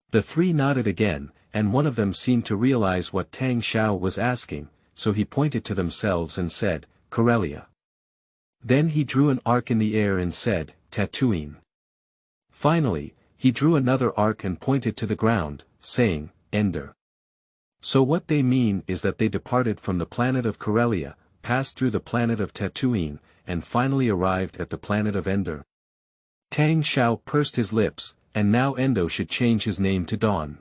The 3 nodded again, and one of them seemed to realize what Tang Xiao was asking, so he pointed to themselves and said, Corellia. Then he drew an arc in the air and said, Tatooine. Finally, he drew another arc and pointed to the ground, saying, Ender. So what they mean is that they departed from the planet of Corellia, passed through the planet of Tatooine, and finally arrived at the planet of Ender. Tang Xiao pursed his lips, and now Endo should change his name to Dawn.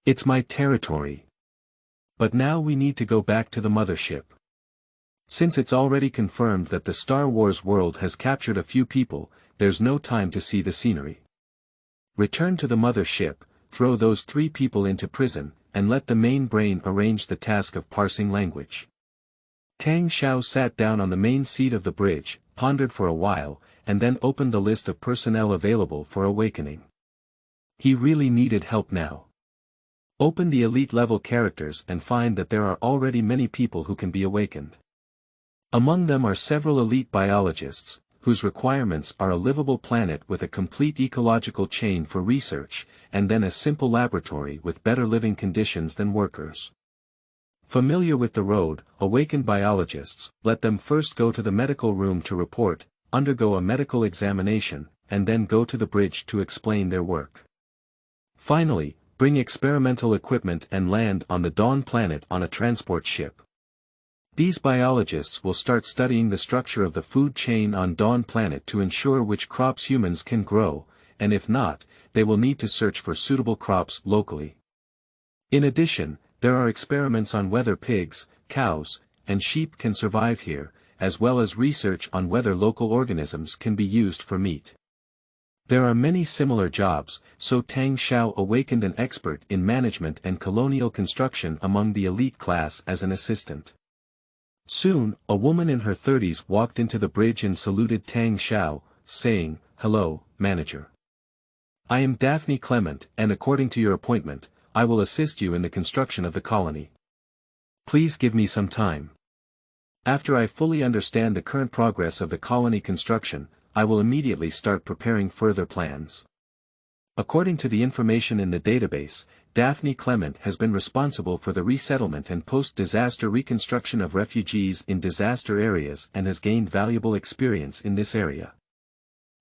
It's my territory. But now we need to go back to the mothership. Since it's already confirmed that the Star Wars world has captured a few people, there's no time to see the scenery. Return to the mothership, throw those 3 people into prison, and let the main brain arrange the task of parsing language. Tang Xiao sat down on the main seat of the bridge, pondered for a while, and then opened the list of personnel available for awakening. He really needed help now. Open the elite level characters and find that there are already many people who can be awakened. Among them are several elite biologists, whose requirements are a livable planet with a complete ecological chain for research, and then a simple laboratory with better living conditions than workers. Familiar with the road, awakened biologists, let them first go to the medical room to report, undergo a medical examination, and then go to the bridge to explain their work. Finally, bring experimental equipment and land on the Dawn planet on a transport ship. These biologists will start studying the structure of the food chain on Dawn planet to ensure which crops humans can grow, and if not, they will need to search for suitable crops locally. In addition, there are experiments on whether pigs, cows, and sheep can survive here, as well as research on whether local organisms can be used for meat. There are many similar jobs, so Tang Xiao awakened an expert in management and colonial construction among the elite class as an assistant. Soon, a woman in her 30s walked into the bridge and saluted Tang Xiao, saying, "Hello, manager. I am Daphne Clement, and according to your appointment, I will assist you in the construction of the colony. Please give me some time. After I fully understand the current progress of the colony construction, I will immediately start preparing further plans." According to the information in the database, Daphne Clement has been responsible for the resettlement and post-disaster reconstruction of refugees in disaster areas and has gained valuable experience in this area.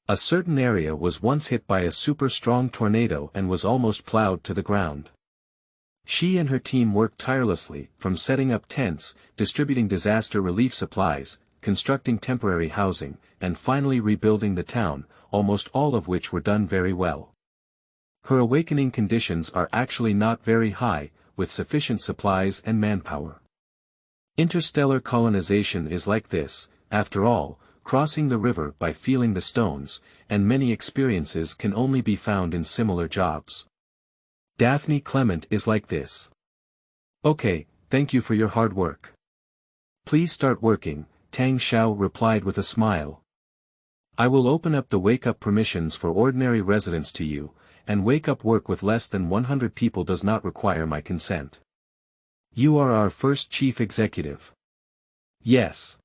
A certain area was once hit by a super strong tornado and was almost plowed to the ground. She and her team worked tirelessly, from setting up tents, distributing disaster relief supplies, constructing temporary housing, and finally rebuilding the town, almost all of which were done very well. Her awakening conditions are actually not very high, with sufficient supplies and manpower. Interstellar colonization is like this, after all, crossing the river by feeling the stones, and many experiences can only be found in similar jobs. Daphne Clement is like this. "Okay, thank you for your hard work. Please start working," Tang Xiao replied with a smile. "I will open up the wake-up permissions for ordinary residents to you, and wake-up work with less than 100 people does not require my consent. You are our first chief executive." "Yes."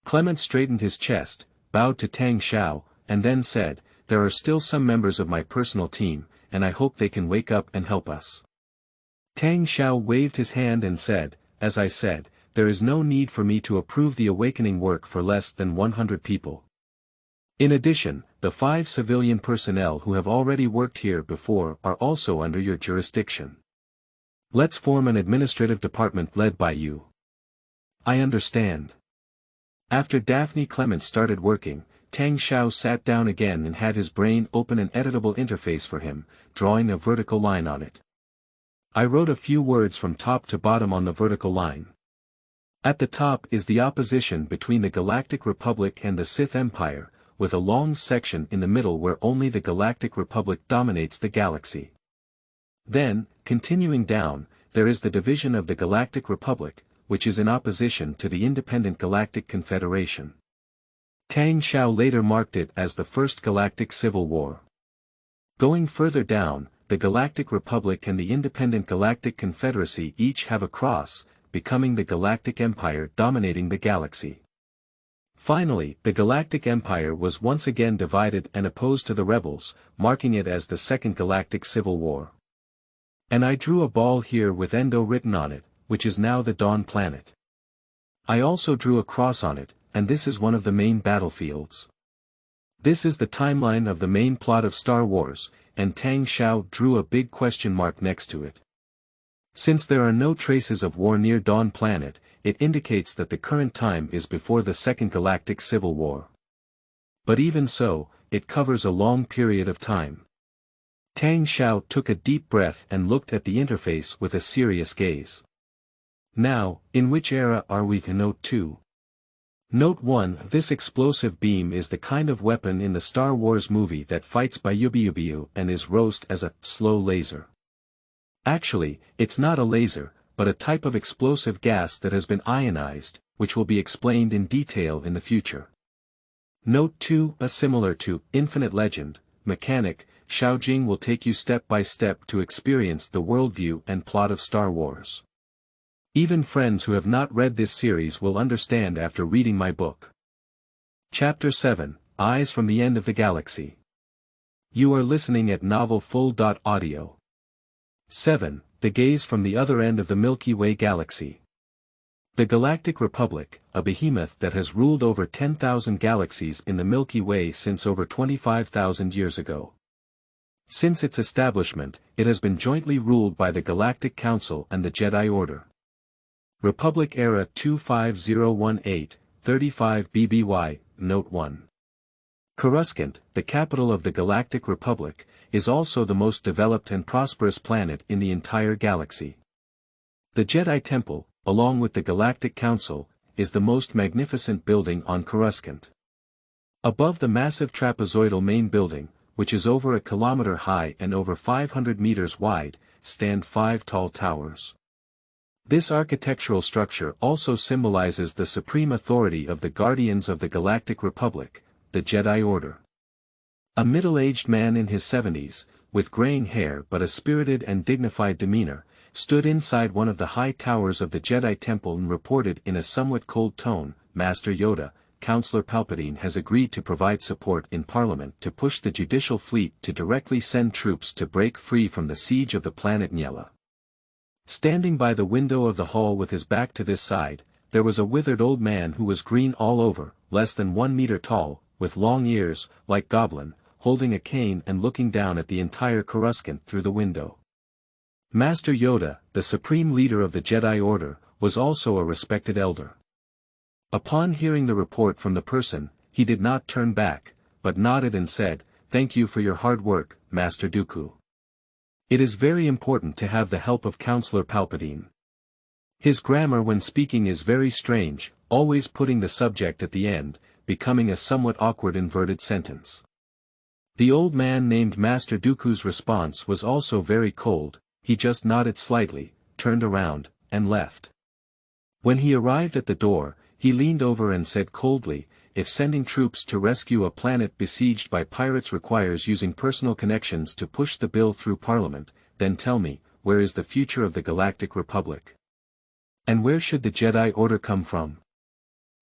Clement straightened his chest, bowed to Tang Xiao, and then said, "There are still some members of my personal team, and I hope they can wake up and help us." Tang Xiao waved his hand and said, "As I said, there is no need for me to approve the awakening work for less than 100 people. In addition, the 5 civilian personnel who have already worked here before are also under your jurisdiction. Let's form an administrative department led by you." "I understand." After Daphne Clement started working, Tang Xiao sat down again and had his brain open an editable interface for him, drawing a vertical line on it. I wrote a few words from top to bottom on the vertical line. At the top is the opposition between the Galactic Republic and the Sith Empire, with a long section in the middle where only the Galactic Republic dominates the galaxy. Then, continuing down, there is the division of the Galactic Republic, which is in opposition to the Independent Galactic Confederation. Tang Xiao later marked it as the First Galactic Civil War. Going further down, the Galactic Republic and the Independent Galactic Confederacy each have a cross, becoming the Galactic Empire dominating the galaxy. Finally, the Galactic Empire was once again divided and opposed to the rebels, marking it as the Second Galactic Civil War. And I drew a ball here with Endo written on it, which is now the Dawn planet. I also drew a cross on it, and this is one of the main battlefields. This is the timeline of the main plot of Star Wars, and Tang Xiao drew a big question mark next to it. Since there are no traces of war near Dawn planet, it indicates that the current time is before the Second Galactic Civil War. But even so, it covers a long period of time. Tang Xiao took a deep breath and looked at the interface with a serious gaze. Now, in which era are we? Note 2. Note 1. This explosive beam is the kind of weapon in the Star Wars movie that fights by yubi and is roast as a slow laser. Actually, it's not a laser, but a type of explosive gas that has been ionized, which will be explained in detail in the future. Note 2. Similar to Infinite Legend, Mechanic, Xiaojing will take you step by step to experience the worldview and plot of Star Wars. Even friends who have not read this series will understand after reading my book. Chapter 7, Eyes from the End of the Galaxy. You are listening at Novel Full.audio. 7. The Gaze from the Other End of the Milky Way Galaxy. The Galactic Republic, a behemoth that has ruled over 10,000 galaxies in the Milky Way since over 25,000 years ago. Since its establishment, it has been jointly ruled by the Galactic Council and the Jedi Order. Republic Era 25018, 35 BBY, Note 1. Coruscant, the capital of the Galactic Republic, is also the most developed and prosperous planet in the entire galaxy. The Jedi Temple, along with the Galactic Council, is the most magnificent building on Coruscant. Above the massive trapezoidal main building, which is over a kilometer high and over 500 meters wide, stand 5 tall towers. This architectural structure also symbolizes the supreme authority of the Guardians of the Galactic Republic, the Jedi Order. A middle-aged man in his 70s, with graying hair but a spirited and dignified demeanor, stood inside one of the high towers of the Jedi Temple and reported in a somewhat cold tone, "Master Yoda, Counselor Palpatine has agreed to provide support in Parliament to push the Judicial Fleet to directly send troops to break free from the siege of the planet Nyela." Standing by the window of the hall with his back to this side, there was a withered old man who was green all over, less than 1 meter tall, with long ears, like Goblin, holding a cane and looking down at the entire Coruscant through the window. Master Yoda, the supreme leader of the Jedi Order, was also a respected elder. Upon hearing the report from the person, he did not turn back, but nodded and said, "Thank you for your hard work, Master Dooku. It is very important to have the help of Counselor Palpatine. His grammar when speaking is very strange, always putting the subject at the end, becoming a somewhat awkward inverted sentence." The old man named Master Dooku's response was also very cold, he just nodded slightly, turned around, and left. When he arrived at the door, he leaned over and said coldly, "If sending troops to rescue a planet besieged by pirates requires using personal connections to push the bill through Parliament, then tell me, where is the future of the Galactic Republic? And where should the Jedi Order come from?"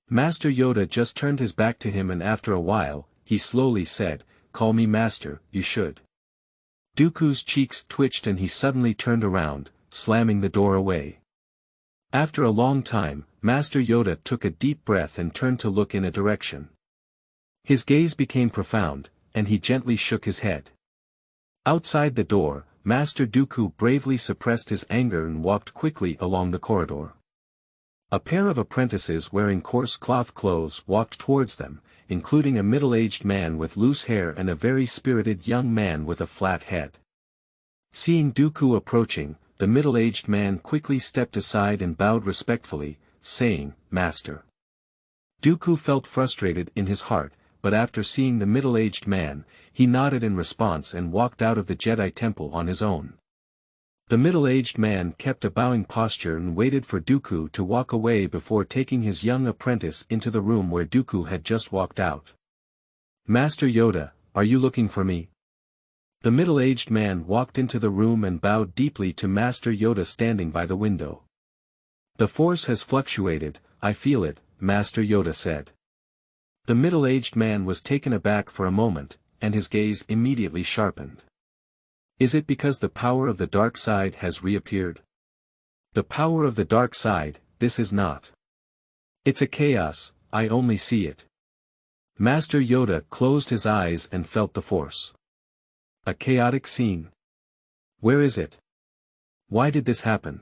Master Yoda just turned his back to him and after a while, he slowly said, "Call me Master, you should." Dooku's cheeks twitched and he suddenly turned around, slamming the door away. After a long time, Master Yoda took a deep breath and turned to look in a direction. His gaze became profound, and he gently shook his head. Outside the door, Master Dooku bravely suppressed his anger and walked quickly along the corridor. A pair of apprentices wearing coarse cloth clothes walked towards them, including a middle-aged man with loose hair and a very spirited young man with a flat head. Seeing Dooku approaching, the middle-aged man quickly stepped aside and bowed respectfully, saying, "Master." Dooku felt frustrated in his heart, but after seeing the middle-aged man, he nodded in response and walked out of the Jedi Temple on his own. The middle-aged man kept a bowing posture and waited for Dooku to walk away before taking his young apprentice into the room where Dooku had just walked out. "Master Yoda, are you looking for me?" The middle-aged man walked into the room and bowed deeply to Master Yoda standing by the window. "The Force has fluctuated, I feel it," Master Yoda said. The middle-aged man was taken aback for a moment, and his gaze immediately sharpened. "Is it because the power of the dark side has reappeared?" "The power of the dark side, this is not. It's a chaos, I only see it." Master Yoda closed his eyes and felt the Force. "A chaotic scene? Where is it? Why did this happen?"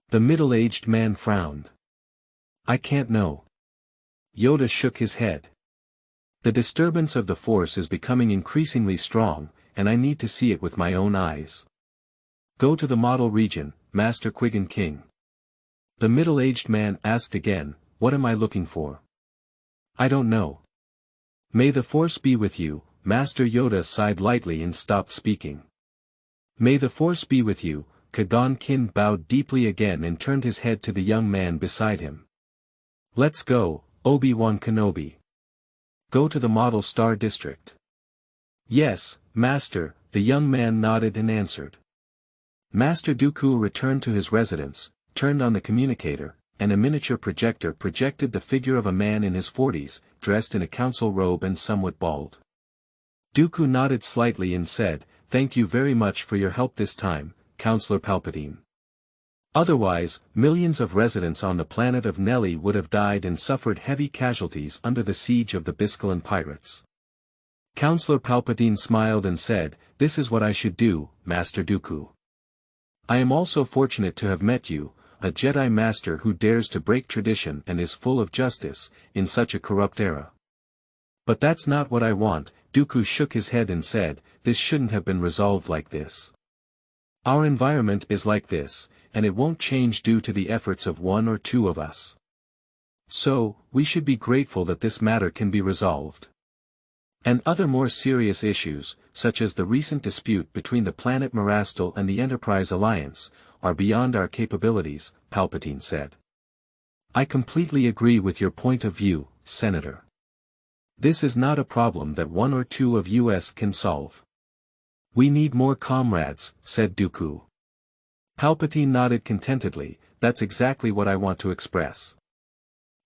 The middle-aged man frowned. "I can't know." Yoda shook his head. "The disturbance of the Force is becoming increasingly strong, and I need to see it with my own eyes. Go to the model region, Master Qui-Gon King." The middle-aged man asked again, "What am I looking for?" "I don't know." "May the Force be with you," Master Yoda sighed lightly and stopped speaking. "May the Force be with you," Qui-Gon King bowed deeply again and turned his head to the young man beside him. "Let's go, Obi-Wan Kenobi. Go to the model star district." "Yes, Master," the young man nodded and answered. Master Dooku returned to his residence, turned on the communicator, and a miniature projector projected the figure of a man in his 40s, dressed in a council robe and somewhat bald. Dooku nodded slightly and said, "Thank you very much for your help this time, Counselor Palpatine. Otherwise, millions of residents on the planet of Nelly would have died and suffered heavy casualties under the siege of the Biscalan pirates." Counselor Palpatine smiled and said, "This is what I should do, Master Dooku. I am also fortunate to have met you, a Jedi Master who dares to break tradition and is full of justice, in such a corrupt era. But that's not what I want." Dooku shook his head and said, "This shouldn't have been resolved like this. Our environment is like this, and it won't change due to the efforts of one or two of us. So, we should be grateful that this matter can be resolved. And other more serious issues, such as the recent dispute between the planet Marastal and the Enterprise Alliance, are beyond our capabilities," Palpatine said. "I completely agree with your point of view, Senator. This is not a problem that one or two of us can solve. We need more comrades," said Dooku. Palpatine nodded contentedly, "That's exactly what I want to express.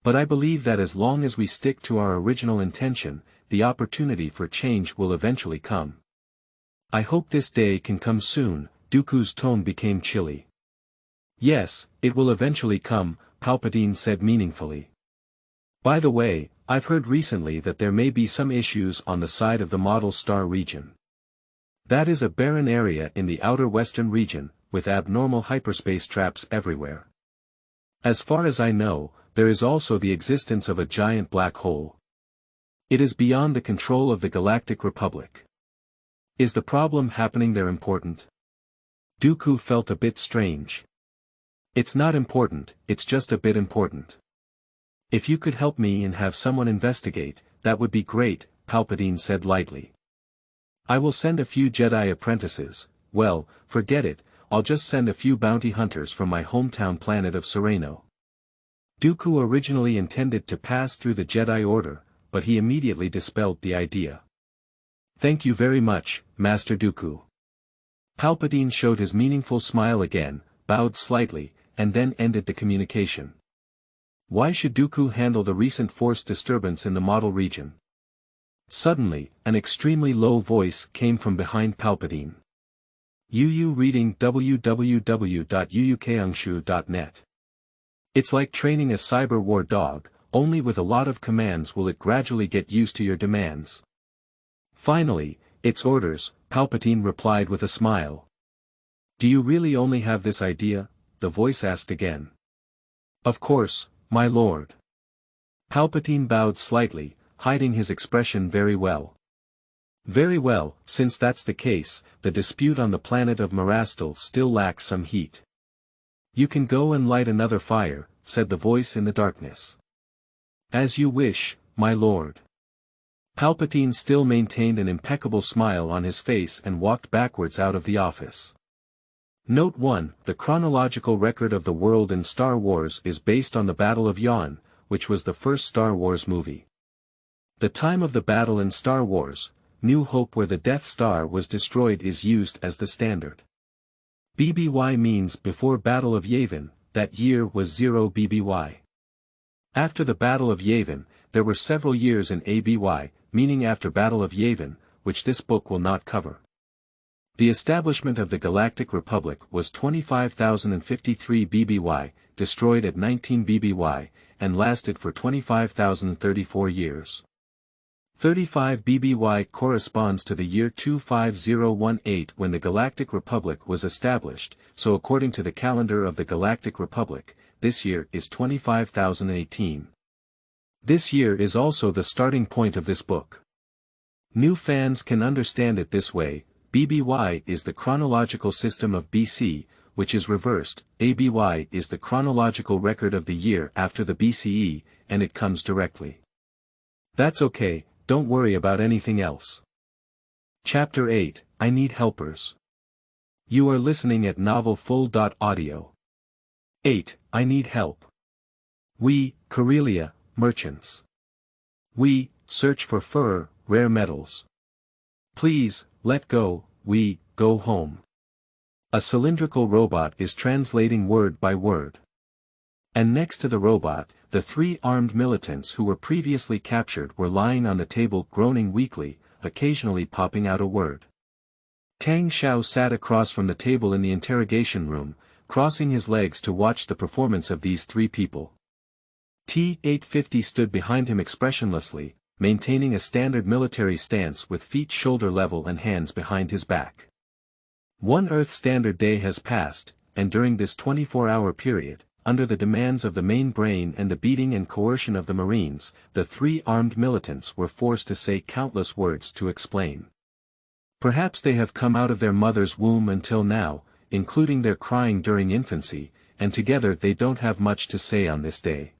But I believe that as long as we stick to our original intention, the opportunity for change will eventually come. I hope this day can come soon." Dooku's tone became chilly. "Yes, it will eventually come," Palpatine said meaningfully. "By the way, I've heard recently that there may be some issues on the side of the model star region. That is a barren area in the outer western region, with abnormal hyperspace traps everywhere. As far as I know, there is also the existence of a giant black hole. It is beyond the control of the Galactic Republic. Is the problem happening there important?" Dooku felt a bit strange. "It's not important, it's just a bit important. If you could help me and have someone investigate, that would be great," Palpatine said lightly. "I will send a few Jedi apprentices. Well, forget it, I'll just send a few bounty hunters from my hometown planet of Reno." Dooku originally intended to pass through the Jedi Order, but he immediately dispelled the idea. "Thank you very much, Master Dooku." Palpatine showed his meaningful smile again, bowed slightly, and then ended the communication. Why should Dooku handle the recent force disturbance in the model region? Suddenly, an extremely low voice came from behind Palpatine. "Yu reading www.uukangshu.net. It's like training a cyber war dog, only with a lot of commands will it gradually get used to your demands." "Finally, it's orders," Palpatine replied with a smile. "Do you really only have this idea?" the voice asked again. "Of course, my lord." Palpatine bowed slightly, hiding his expression very well. "Very well, since that's the case, the dispute on the planet of Marastal still lacks some heat. You can go and light another fire," said the voice in the darkness. "As you wish, my lord." Palpatine still maintained an impeccable smile on his face and walked backwards out of the office. Note 1: The chronological record of the world in Star Wars is based on the Battle of Yavin, which was the first Star Wars movie. The time of the battle in Star Wars, New Hope, where the Death Star was destroyed, is used as the standard. BBY means before Battle of Yavin, that year was 0 BBY. After the Battle of Yavin, there were several years in ABY, meaning after Battle of Yavin, which this book will not cover. The establishment of the Galactic Republic was 25,053 BBY, destroyed at 19 BBY, and lasted for 25,034 years. 35 BBY corresponds to the year 25018 when the Galactic Republic was established, so according to the calendar of the Galactic Republic, this year is 25,018. This year is also the starting point of this book. New fans can understand it this way: BBY is the chronological system of BC, which is reversed, ABY is the chronological record of the year after the BCE, and it comes directly. That's okay, don't worry about anything else. Chapter 8, I Need Helpers. You are listening at novelfull.audio. 8, I Need Help. We, Corellia, merchants. We, search for fur, rare metals. Please, let go, we, go home. A cylindrical robot is translating word by word. And next to the robot, the 3 armed militants who were previously captured were lying on the table groaning weakly, occasionally popping out a word. Tang Xiao sat across from the table in the interrogation room, crossing his legs to watch the performance of these 3 people. T-850 stood behind him expressionlessly, maintaining a standard military stance with feet shoulder level and hands behind his back. 1 Earth Standard Day has passed, and during this 24-hour period, under the demands of the main brain and the beating and coercion of the Marines, the 3 armed militants were forced to say countless words to explain. Perhaps they have come out of their mother's womb until now, including their crying during infancy, and together they don't have much to say on this day.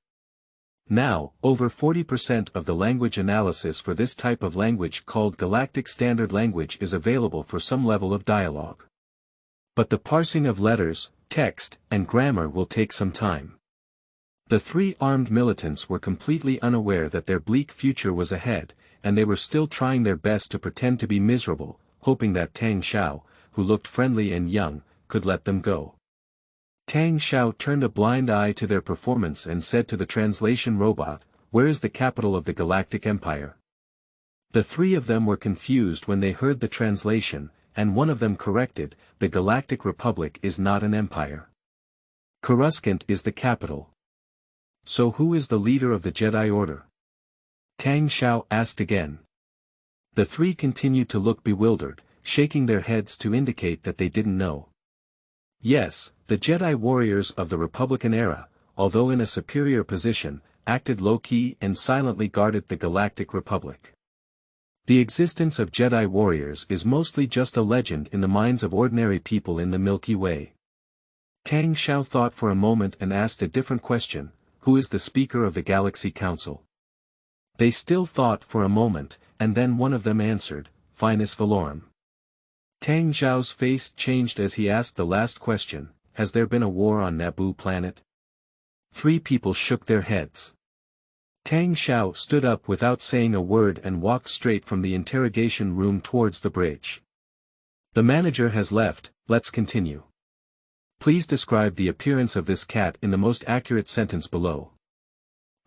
Now, over 40% of the language analysis for this type of language called Galactic Standard Language is available for some level of dialogue. But the parsing of letters, text, and grammar will take some time. The 3 armed militants were completely unaware that their bleak future was ahead, and they were still trying their best to pretend to be miserable, hoping that Tang Xiao, who looked friendly and young, could let them go. Tang Xiao turned a blind eye to their performance and said to the translation robot, "Where is the capital of the Galactic Empire?" The 3 of them were confused when they heard the translation, and one of them corrected, "The Galactic Republic is not an empire. Coruscant is the capital." "So who is the leader of the Jedi Order?" Tang Xiao asked again. The 3 continued to look bewildered, shaking their heads to indicate that they didn't know. Yes, the Jedi warriors of the Republican era, although in a superior position, acted low-key and silently guarded the Galactic Republic. The existence of Jedi warriors is mostly just a legend in the minds of ordinary people in the Milky Way. Tang Xiao thought for a moment and asked a different question, "Who is the Speaker of the Galaxy Council?" They still thought for a moment, and then one of them answered, "Finis Valorum." Tang Xiao's face changed as he asked the last question, "Has there been a war on Naboo planet?" 3 people shook their heads. Tang Xiao stood up without saying a word and walked straight from the interrogation room towards the bridge. "The manager has left, let's continue. Please describe the appearance of this cat in the most accurate sentence below."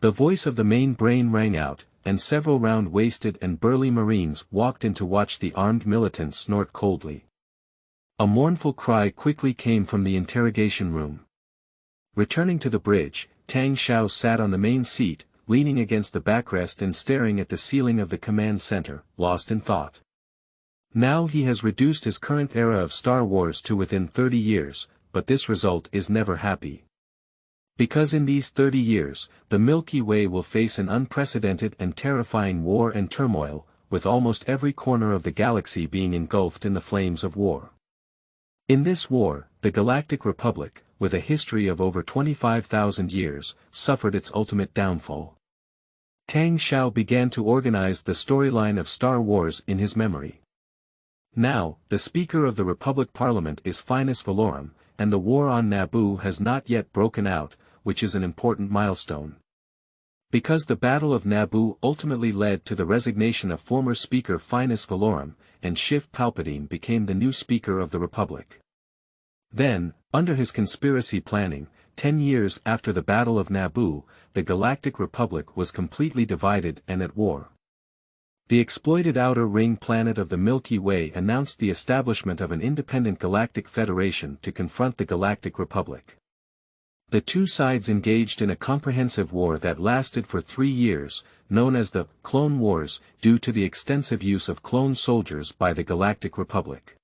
The voice of the main brain rang out, and several round-waisted and burly Marines walked in to watch the armed militant snort coldly. A mournful cry quickly came from the interrogation room. Returning to the bridge, Tang Xiao sat on the main seat, leaning against the backrest and staring at the ceiling of the command center, lost in thought. Now he has reduced his current era of Star Wars to within 30 years, but this result is never happy. Because in these 30 years, the Milky Way will face an unprecedented and terrifying war and turmoil, with almost every corner of the galaxy being engulfed in the flames of war. In this war, the Galactic Republic, with a history of over 25,000 years, suffered its ultimate downfall. Tang Xiao began to organize the storyline of Star Wars in his memory. Now, the Speaker of the Republic Parliament is Finis Valorum, and the war on Naboo has not yet broken out, which is an important milestone. Because the Battle of Naboo ultimately led to the resignation of former Speaker Finis Valorum, and Shift Palpatine became the new Speaker of the Republic. Then, under his conspiracy planning, 10 years after the Battle of Naboo, the Galactic Republic was completely divided and at war. The exploited outer ring planet of the Milky Way announced the establishment of an independent galactic federation to confront the Galactic Republic. The 2 sides engaged in a comprehensive war that lasted for 3 years, known as the Clone Wars, due to the extensive use of clone soldiers by the Galactic Republic.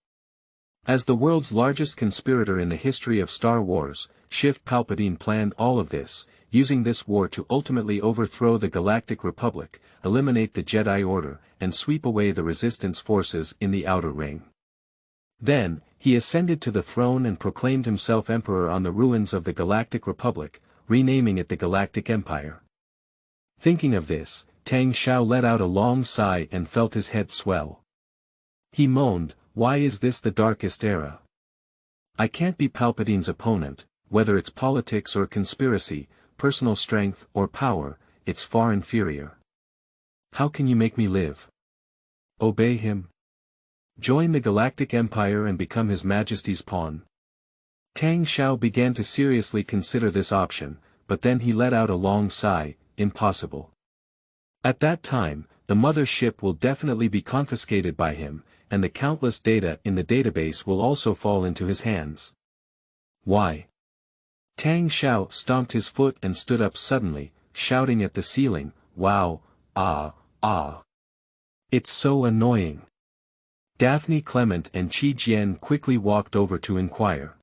As the world's largest conspirator in the history of Star Wars, Shift Palpatine planned all of this, using this war to ultimately overthrow the Galactic Republic, eliminate the Jedi Order, and sweep away the Resistance forces in the Outer Ring. Then, he ascended to the throne and proclaimed himself emperor on the ruins of the Galactic Republic, renaming it the Galactic Empire. Thinking of this, Tang Xiao let out a long sigh and felt his head swell. He moaned, "Why is this the darkest era? I can't be Palpatine's opponent, whether it's politics or conspiracy, personal strength or power, it's far inferior. How can you make me live? Obey him? Join the Galactic Empire and become His Majesty's pawn?" Tang Xiao began to seriously consider this option, but then he let out a long sigh, impossible. At that time, the mothership will definitely be confiscated by him, and the countless data in the database will also fall into his hands. Why? Tang Xiao stomped his foot and stood up suddenly, shouting at the ceiling, "Wow, ah, ah. It's so annoying." Daphne Clement and Qi Jian quickly walked over to inquire.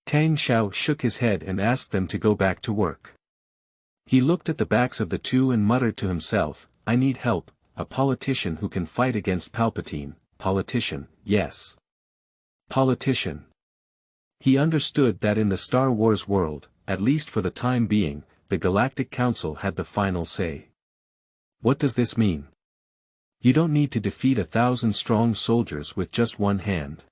Tang Xiao shook his head and asked them to go back to work. He looked at the backs of the two and muttered to himself, "I need help, a politician who can fight against Palpatine, politician, yes. Politician." He understood that in the Star Wars world, at least for the time being, the Galactic Council had the final say. What does this mean? You don't need to defeat 1,000 strong soldiers with just one hand.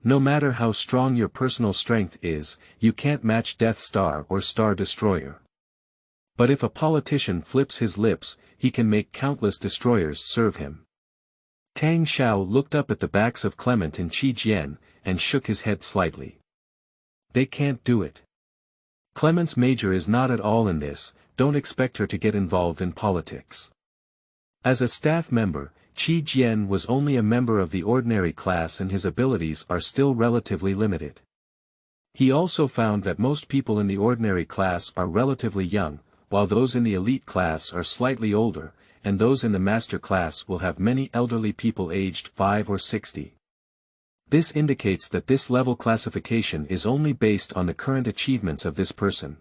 No matter how strong your personal strength is, you can't match Death Star or Star Destroyer. But if a politician flips his lips, he can make countless destroyers serve him. Tang Xiao looked up at the backs of Clement and Qi Jian, and shook his head slightly. They can't do it. Clement's major is not at all in this, don't expect her to get involved in politics. As a staff member, Qi Jian was only a member of the ordinary class and his abilities are still relatively limited. He also found that most people in the ordinary class are relatively young, while those in the elite class are slightly older, and those in the master class will have many elderly people aged 5 or 60. This indicates that this level classification is only based on the current achievements of this person.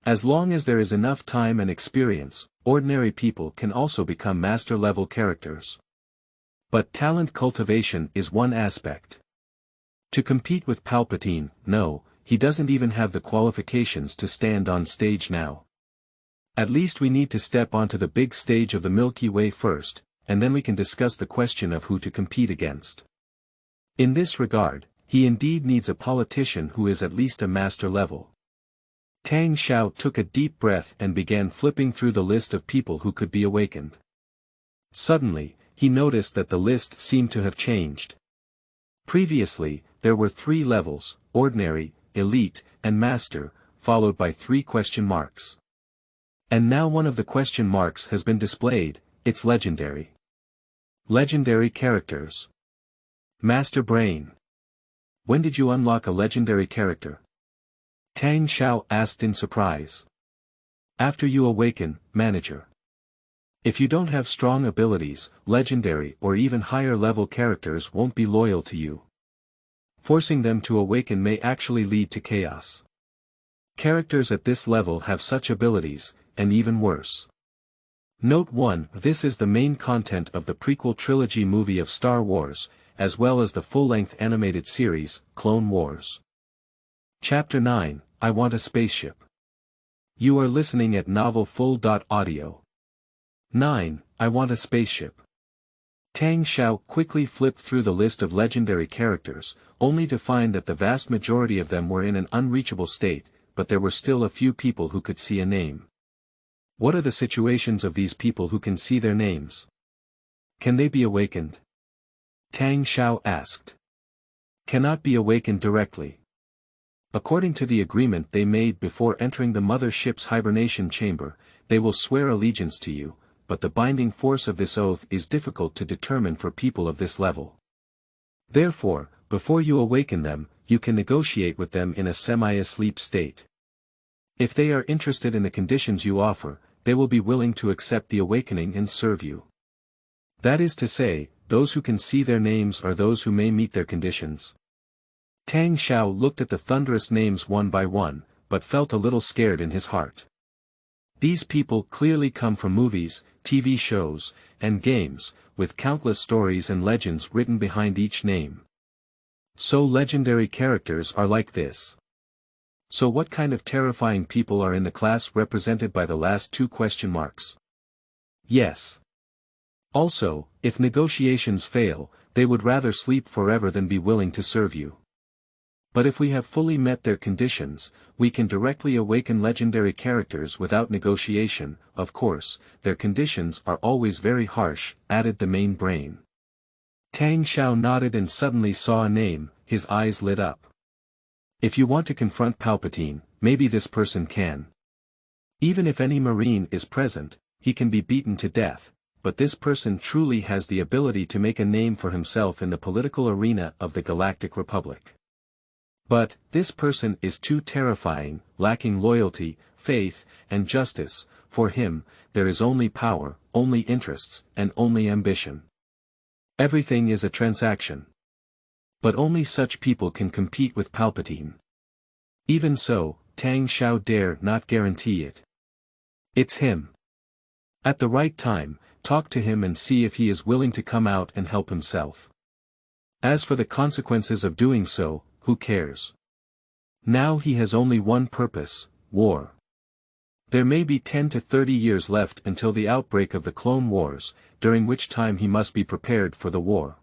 As long as there is enough time and experience, ordinary people can also become master-level characters. But talent cultivation is one aspect. To compete with Palpatine, no, he doesn't even have the qualifications to stand on stage now. At least we need to step onto the big stage of the Milky Way first, and then we can discuss the question of who to compete against. In this regard, he indeed needs a politician who is at least a master level. Tang Xiao took a deep breath and began flipping through the list of people who could be awakened. Suddenly, he noticed that the list seemed to have changed. Previously, there were 3 levels, ordinary, elite, and master, followed by 3 question marks. And now one of the question marks has been displayed, it's legendary. Legendary characters. Master Brain. When did you unlock a legendary character? Tang Xiao asked in surprise. After you awaken, manager. If you don't have strong abilities, legendary or even higher level characters won't be loyal to you. Forcing them to awaken may actually lead to chaos. Characters at this level have such abilities, and even worse. Note 1: This is the main content of the prequel trilogy movie of Star Wars, as well as the full-length animated series, Clone Wars. Chapter 9, I Want a Spaceship. You are listening at novelfull.audio. 9, I Want a Spaceship. Tang Xiao quickly flipped through the list of legendary characters, only to find that the vast majority of them were in an unreachable state, but there were still a few people who could see a name. What are the situations of these people who can see their names? Can they be awakened? Tang Xiao asked. Cannot be awakened directly. According to the agreement they made before entering the mothership's hibernation chamber, they will swear allegiance to you, but the binding force of this oath is difficult to determine for people of this level. Therefore, before you awaken them, you can negotiate with them in a semi-asleep state. If they are interested in the conditions you offer, they will be willing to accept the awakening and serve you. That is to say, those who can see their names are those who may meet their conditions. Tang Xiao looked at the thunderous names one by one, but felt a little scared in his heart. These people clearly come from movies, TV shows, and games, with countless stories and legends written behind each name. So legendary characters are like this. So what kind of terrifying people are in the class represented by the last 2 question marks? Yes. Also, if negotiations fail, they would rather sleep forever than be willing to serve you. But if we have fully met their conditions, we can directly awaken legendary characters without negotiation. Of course, their conditions are always very harsh, added the main brain. Tang Xiao nodded and suddenly saw a name, his eyes lit up. If you want to confront Palpatine, maybe this person can. Even if any Marine is present, he can be beaten to death, but this person truly has the ability to make a name for himself in the political arena of the Galactic Republic. But, this person is too terrifying, lacking loyalty, faith, and justice. For him, there is only power, only interests, and only ambition. Everything is a transaction. But only such people can compete with Palpatine. Even so, Tang Xiao dare not guarantee it. It's him. At the right time, talk to him and see if he is willing to come out and help himself. As for the consequences of doing so, who cares? Now he has only one purpose: war. There may be 10 to 30 years left until the outbreak of the Clone Wars, during which time he must be prepared for the war.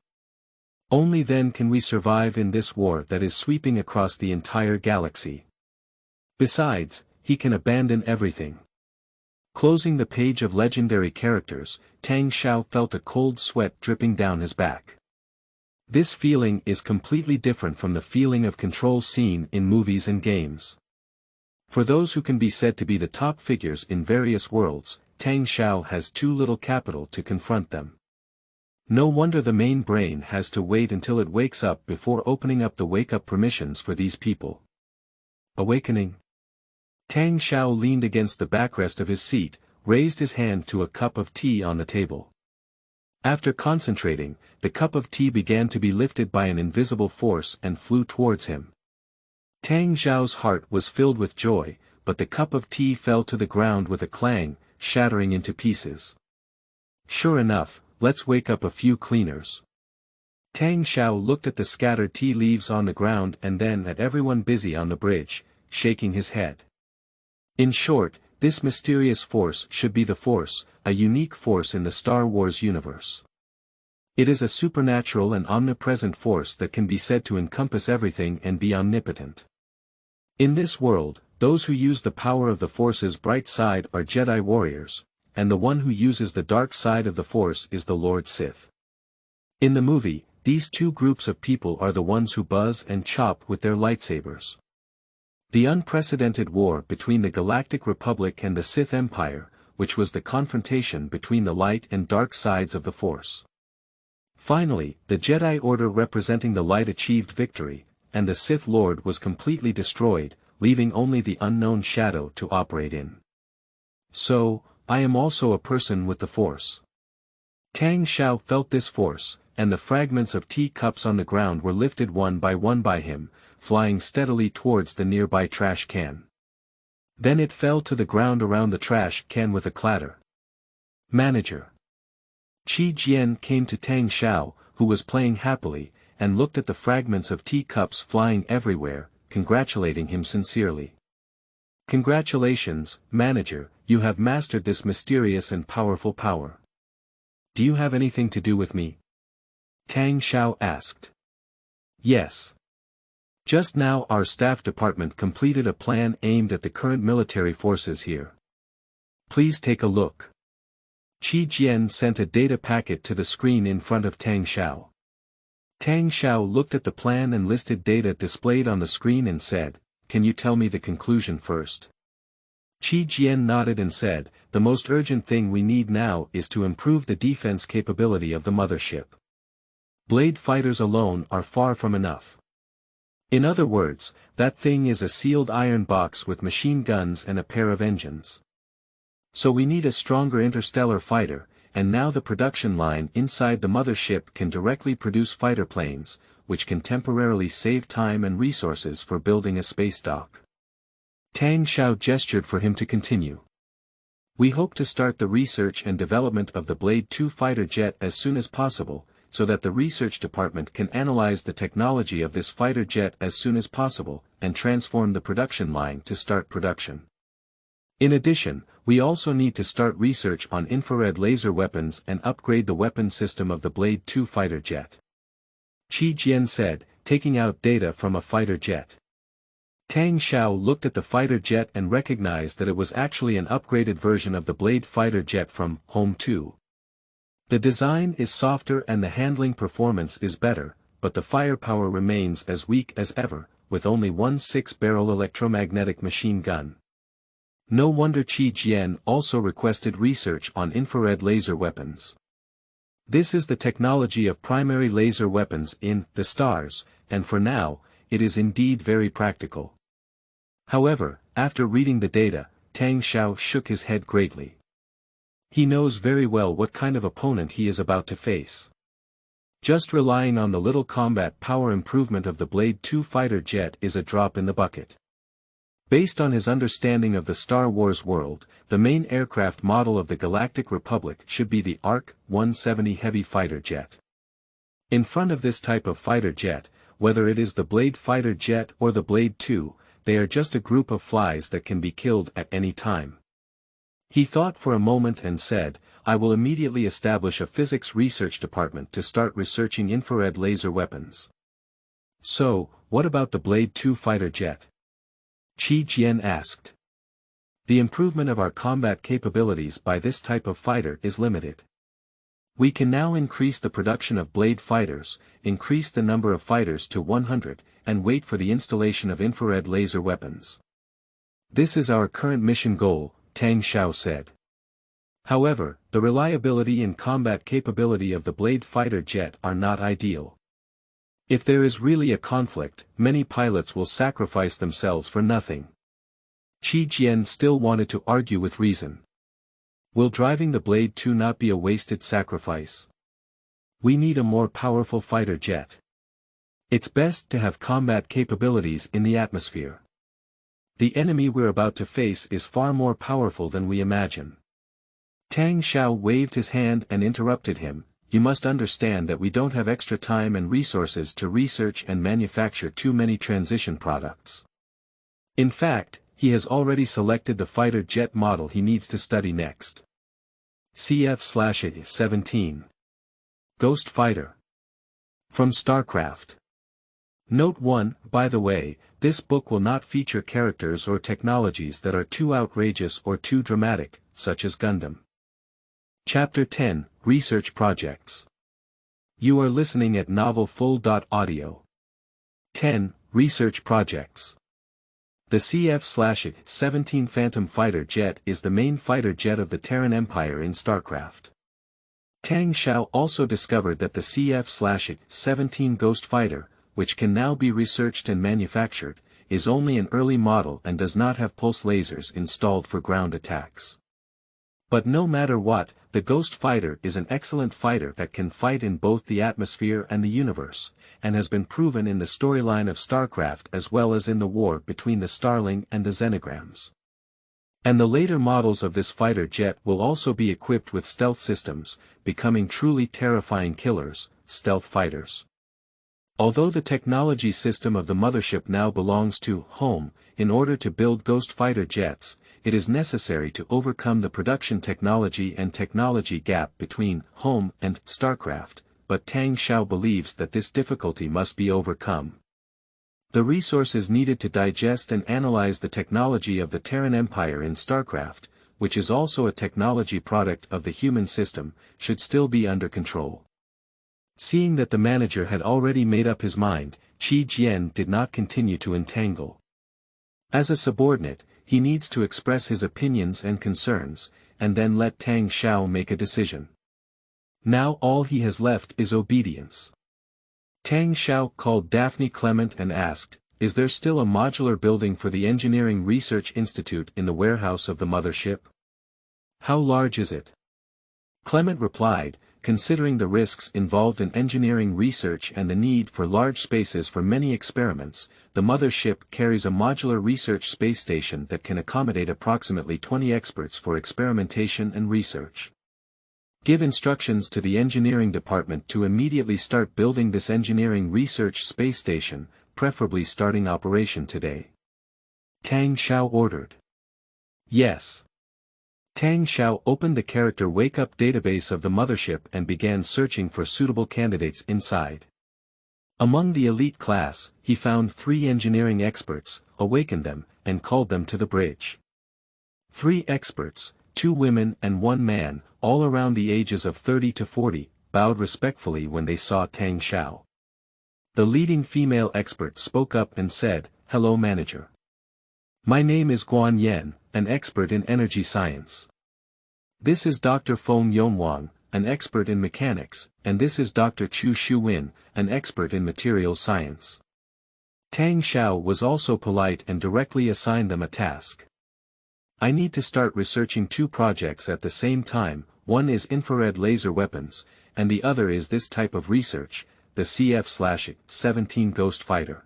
Only then can we survive in this war that is sweeping across the entire galaxy. Besides, he can abandon everything. Closing the page of legendary characters, Tang Xiao felt a cold sweat dripping down his back. This feeling is completely different from the feeling of control seen in movies and games. For those who can be said to be the top figures in various worlds, Tang Xiao has too little capital to confront them. No wonder the main brain has to wait until it wakes up before opening up the wake-up permissions for these people. Awakening. Tang Xiao leaned against the backrest of his seat, raised his hand to a cup of tea on the table. After concentrating, the cup of tea began to be lifted by an invisible force and flew towards him. Tang Xiao's heart was filled with joy, but the cup of tea fell to the ground with a clang, shattering into pieces. Sure enough, let's wake up a few cleaners. Tang Xiao looked at the scattered tea leaves on the ground and then at everyone busy on the bridge, shaking his head. In short, this mysterious force should be the Force, a unique force in the Star Wars universe. It is a supernatural and omnipresent force that can be said to encompass everything and be omnipotent. In this world, those who use the power of the Force's bright side are Jedi warriors, and the one who uses the dark side of the Force is the Lord Sith. In the movie, these two groups of people are the ones who buzz and chop with their lightsabers. The unprecedented war between the Galactic Republic and the Sith Empire, which was the confrontation between the light and dark sides of the Force. Finally, the Jedi Order representing the light achieved victory, and the Sith Lord was completely destroyed, leaving only the unknown shadow to operate in. So, I am also a person with the Force. Tang Xiao felt this force, and the fragments of tea cups on the ground were lifted one by him, flying steadily towards the nearby trash can. Then it fell to the ground around the trash can with a clatter. Manager. Qi Jian came to Tang Xiao, who was playing happily, and looked at the fragments of tea cups flying everywhere, congratulating him sincerely. Congratulations, Manager, you have mastered this mysterious and powerful power. Do you have anything to do with me? Tang Xiao asked. Yes. Just now our staff department completed a plan aimed at the current military forces here. Please take a look. Qi Jian sent a data packet to the screen in front of Tang Xiao. Tang Xiao looked at the plan and listed data displayed on the screen and said, "Can you tell me the conclusion first?" Qi Jian nodded and said, "The most urgent thing we need now is to improve the defense capability of the mothership. Blade fighters alone are far from enough. In other words, that thing is a sealed iron box with machine guns and a pair of engines. So we need a stronger interstellar fighter, and now the production line inside the mothership can directly produce fighter planes, which can temporarily save time and resources for building a space dock." Tang Xiao gestured for him to continue. "We hope to start the research and development of the Blade 2 fighter jet as soon as possible, so that the research department can analyze the technology of this fighter jet as soon as possible, and transform the production line to start production. In addition, we also need to start research on infrared laser weapons and upgrade the weapon system of the Blade 2 fighter jet," Qi Jian said, taking out data from a fighter jet. Tang Xiao looked at the fighter jet and recognized that it was actually an upgraded version of the Blade fighter jet from Home 2. The design is softer and the handling performance is better, but the firepower remains as weak as ever, with only one 6-barrel electromagnetic machine gun. No wonder Qi Jian also requested research on infrared laser weapons. This is the technology of primary laser weapons in the stars, and for now, it is indeed very practical. However, after reading the data, Tang Xiao shook his head greatly. He knows very well what kind of opponent he is about to face. Just relying on the little combat power improvement of the Blade II fighter jet is a drop in the bucket. Based on his understanding of the Star Wars world, the main aircraft model of the Galactic Republic should be the ARC-170 heavy fighter jet. In front of this type of fighter jet, whether it is the Blade fighter jet or the Blade II, they are just a group of flies that can be killed at any time. He thought for a moment and said, I will immediately establish a physics research department to start researching infrared laser weapons. So, what about the Blade II fighter jet? Qi Jian asked. The improvement of our combat capabilities by this type of fighter is limited. We can now increase the production of Blade fighters, increase the number of fighters to 100, and wait for the installation of infrared laser weapons. This is our current mission goal, Tang Xiao said. However, the reliability and combat capability of the Blade fighter jet are not ideal. If there is really a conflict, many pilots will sacrifice themselves for nothing. Qi Jian still wanted to argue with reason. Will driving the Blade II not be a wasted sacrifice? We need a more powerful fighter jet. It's best to have combat capabilities in the atmosphere. The enemy we're about to face is far more powerful than we imagine. Tang Xiao waved his hand and interrupted him. You must understand that we don't have extra time and resources to research and manufacture too many transition products. In fact, he has already selected the fighter jet model he needs to study next. CF/17. Ghost Fighter. From StarCraft. Note 1, by the way, this book will not feature characters or technologies that are too outrageous or too dramatic, such as Gundam. Chapter 10, Research Projects. You are listening at novelfull.audio. 10. Research Projects. The CF/17 Phantom fighter jet is the main fighter jet of the Terran Empire in StarCraft. Tang Xiao also discovered that the CF/17 Ghost Fighter, which can now be researched and manufactured, is only an early model and does not have pulse lasers installed for ground attacks. But no matter what, the Ghost Fighter is an excellent fighter that can fight in both the atmosphere and the universe, and has been proven in the storyline of StarCraft as well as in the war between the Starling and the Xenograms. And the later models of this fighter jet will also be equipped with stealth systems, becoming truly terrifying killers, stealth fighters. Although the technology system of the mothership now belongs to Home, in order to build Ghost Fighter jets, it is necessary to overcome the production technology and technology gap between Home and StarCraft, but Tang Xiao believes that this difficulty must be overcome. The resources needed to digest and analyze the technology of the Terran Empire in StarCraft, which is also a technology product of the human system, should still be under control. Seeing that the manager had already made up his mind, Qi Jian did not continue to entangle. As a subordinate, he needs to express his opinions and concerns, and then let Tang Xiao make a decision. Now all he has left is obedience. Tang Xiao called Daphne Clement and asked, "Is there still a modular building for the Engineering Research Institute in the warehouse of the mothership? How large is it?" Clement replied, "Considering the risks involved in engineering research and the need for large spaces for many experiments, the mothership carries a modular research space station that can accommodate approximately 20 experts for experimentation and research. Give instructions to the engineering department to immediately start building this engineering research space station, preferably starting operation today." Tang Xiao ordered. Yes. Tang Xiao opened the character wake-up database of the mothership and began searching for suitable candidates inside. Among the elite class, he found 3 engineering experts, awakened them, and called them to the bridge. 3 experts, 2 women and 1 man, all around the ages of 30 to 40, bowed respectfully when they saw Tang Xiao. The leading female expert spoke up and said, "Hello manager. My name is Guan Yen, an expert in energy science. This is Dr. Feng Yongwang, an expert in mechanics, and this is Dr. Chu Shuwin, an expert in materials science." Tang Xiao was also polite and directly assigned them a task. "I need to start researching two projects at the same time. One is infrared laser weapons, and the other is this type of research, the CF-17 Ghost Fighter.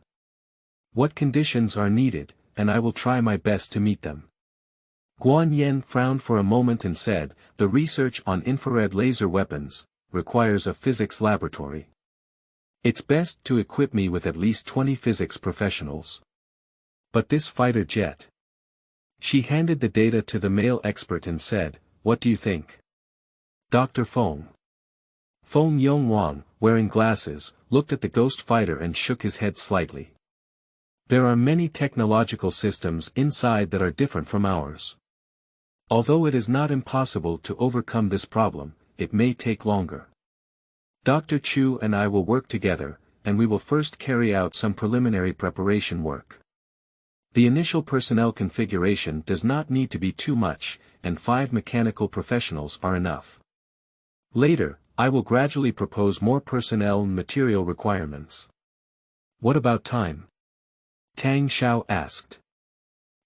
What conditions are needed, and I will try my best to meet them." Guan Yen frowned for a moment and said, "The research on infrared laser weapons requires a physics laboratory. It's best to equip me with at least 20 physics professionals. But this fighter jet..." She handed the data to the male expert and said, "What do you think?" Dr. Feng Yongwang, wearing glasses, looked at the ghost fighter and shook his head slightly. "There are many technological systems inside that are different from ours. Although it is not impossible to overcome this problem, it may take longer. Dr. Chu and I will work together, and we will first carry out some preliminary preparation work. The initial personnel configuration does not need to be too much, and 5 mechanical professionals are enough. Later, I will gradually propose more personnel and material requirements." "What about time?" Tang Xiao asked.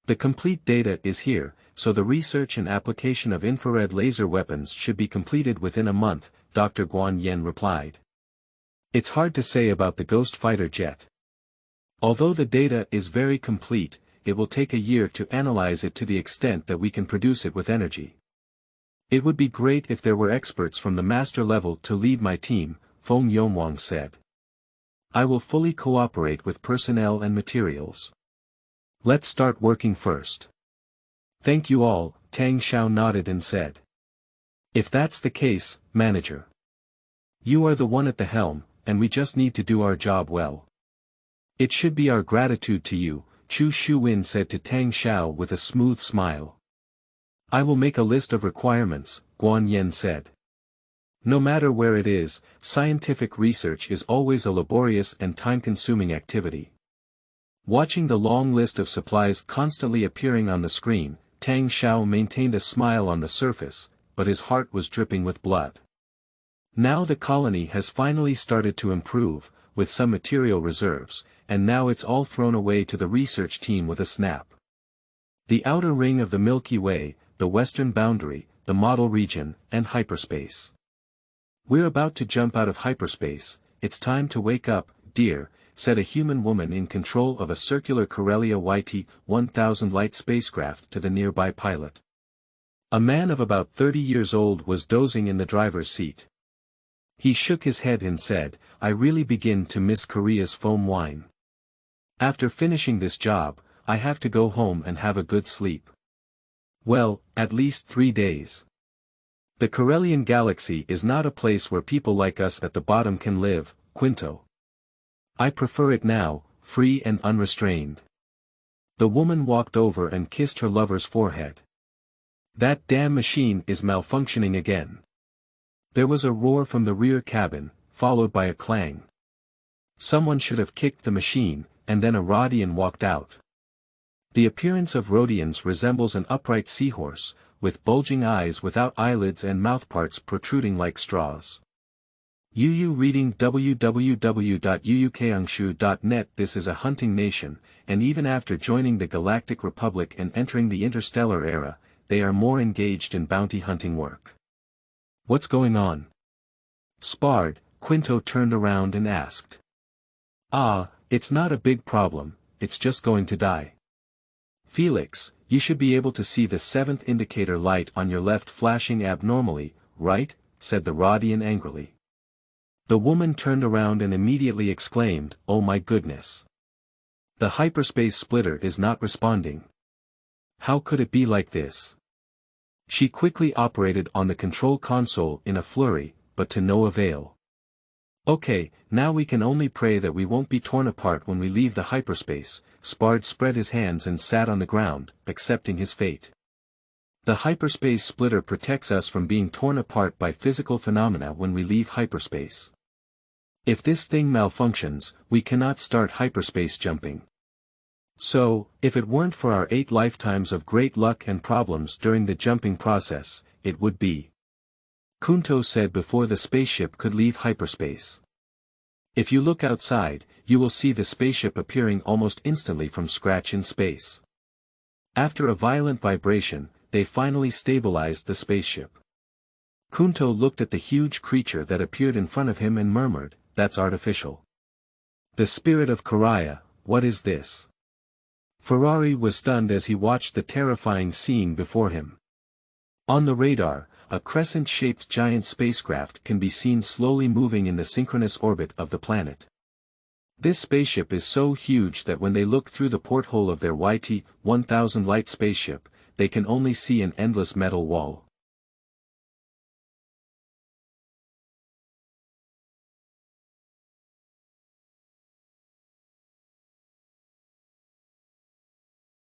"The complete data is here, so the research and application of infrared laser weapons should be completed within a month," Dr. Guan Yen replied. "It's hard to say about the Ghost Fighter jet. Although the data is very complete, it will take a year to analyze it to the extent that we can produce it with energy. It would be great if there were experts from the master level to lead my team," Feng Yongwang said. "I will fully cooperate with personnel and materials. Let's start working first." "Thank you all," Tang Xiao nodded and said. "If that's the case, manager. You are the one at the helm, and we just need to do our job well." "It should be our gratitude to you," Chu Shuwin said to Tang Xiao with a smooth smile. "I will make a list of requirements," Guan Yen said. No matter where it is, scientific research is always a laborious and time-consuming activity. Watching the long list of supplies constantly appearing on the screen, Tang Xiao maintained a smile on the surface, but his heart was dripping with blood. Now the colony has finally started to improve, with some material reserves, and now it's all thrown away to the research team with a snap. The outer ring of the Milky Way, the western boundary, the model region, and hyperspace. "We're about to jump out of hyperspace, it's time to wake up, dear," said a human woman in control of a circular Corellia YT-1000 light spacecraft to the nearby pilot. A man of about 30 years old was dozing in the driver's seat. He shook his head and said, "I really begin to miss Korea's foam wine. After finishing this job, I have to go home and have a good sleep. Well, at least 3 days. The Corellian galaxy is not a place where people like us at the bottom can live, Quinto. I prefer it now, free and unrestrained." The woman walked over and kissed her lover's forehead. "That damn machine is malfunctioning again." There was a roar from the rear cabin, followed by a clang. Someone should have kicked the machine, and then a Rodian walked out. The appearance of Rodians resembles an upright seahorse, with bulging eyes without eyelids and mouthparts protruding like straws. UU reading www.uukangshu.net. This is a hunting nation, and even after joining the Galactic Republic and entering the interstellar era, they are more engaged in bounty hunting work. "What's going on?" Spard, Quinto turned around and asked. "Ah, it's not a big problem, it's just going to die. Felix, you should be able to see the 7th indicator light on your left flashing abnormally, right?" said the Rodian angrily. The woman turned around and immediately exclaimed, "Oh my goodness! The hyperspace splitter is not responding. How could it be like this?" She quickly operated on the control console in a flurry, but to no avail. "Okay, now we can only pray that we won't be torn apart when we leave the hyperspace." Spard spread his hands and sat on the ground, accepting his fate. "The hyperspace splitter protects us from being torn apart by physical phenomena when we leave hyperspace. If this thing malfunctions, we cannot start hyperspace jumping. So, if it weren't for our 8 lifetimes of great luck and problems during the jumping process, it would be. Kunto said before the spaceship could leave hyperspace. If you look outside, you will see the spaceship appearing almost instantly from scratch in space. After a violent vibration, they finally stabilized the spaceship. Kunto looked at the huge creature that appeared in front of him and murmured, "That's artificial. The spirit of Karaya, what is this?" Ferrari was stunned as he watched the terrifying scene before him. On the radar, a crescent-shaped giant spacecraft can be seen slowly moving in the synchronous orbit of the planet. This spaceship is so huge that when they look through the porthole of their YT-1000 light spaceship, they can only see an endless metal wall.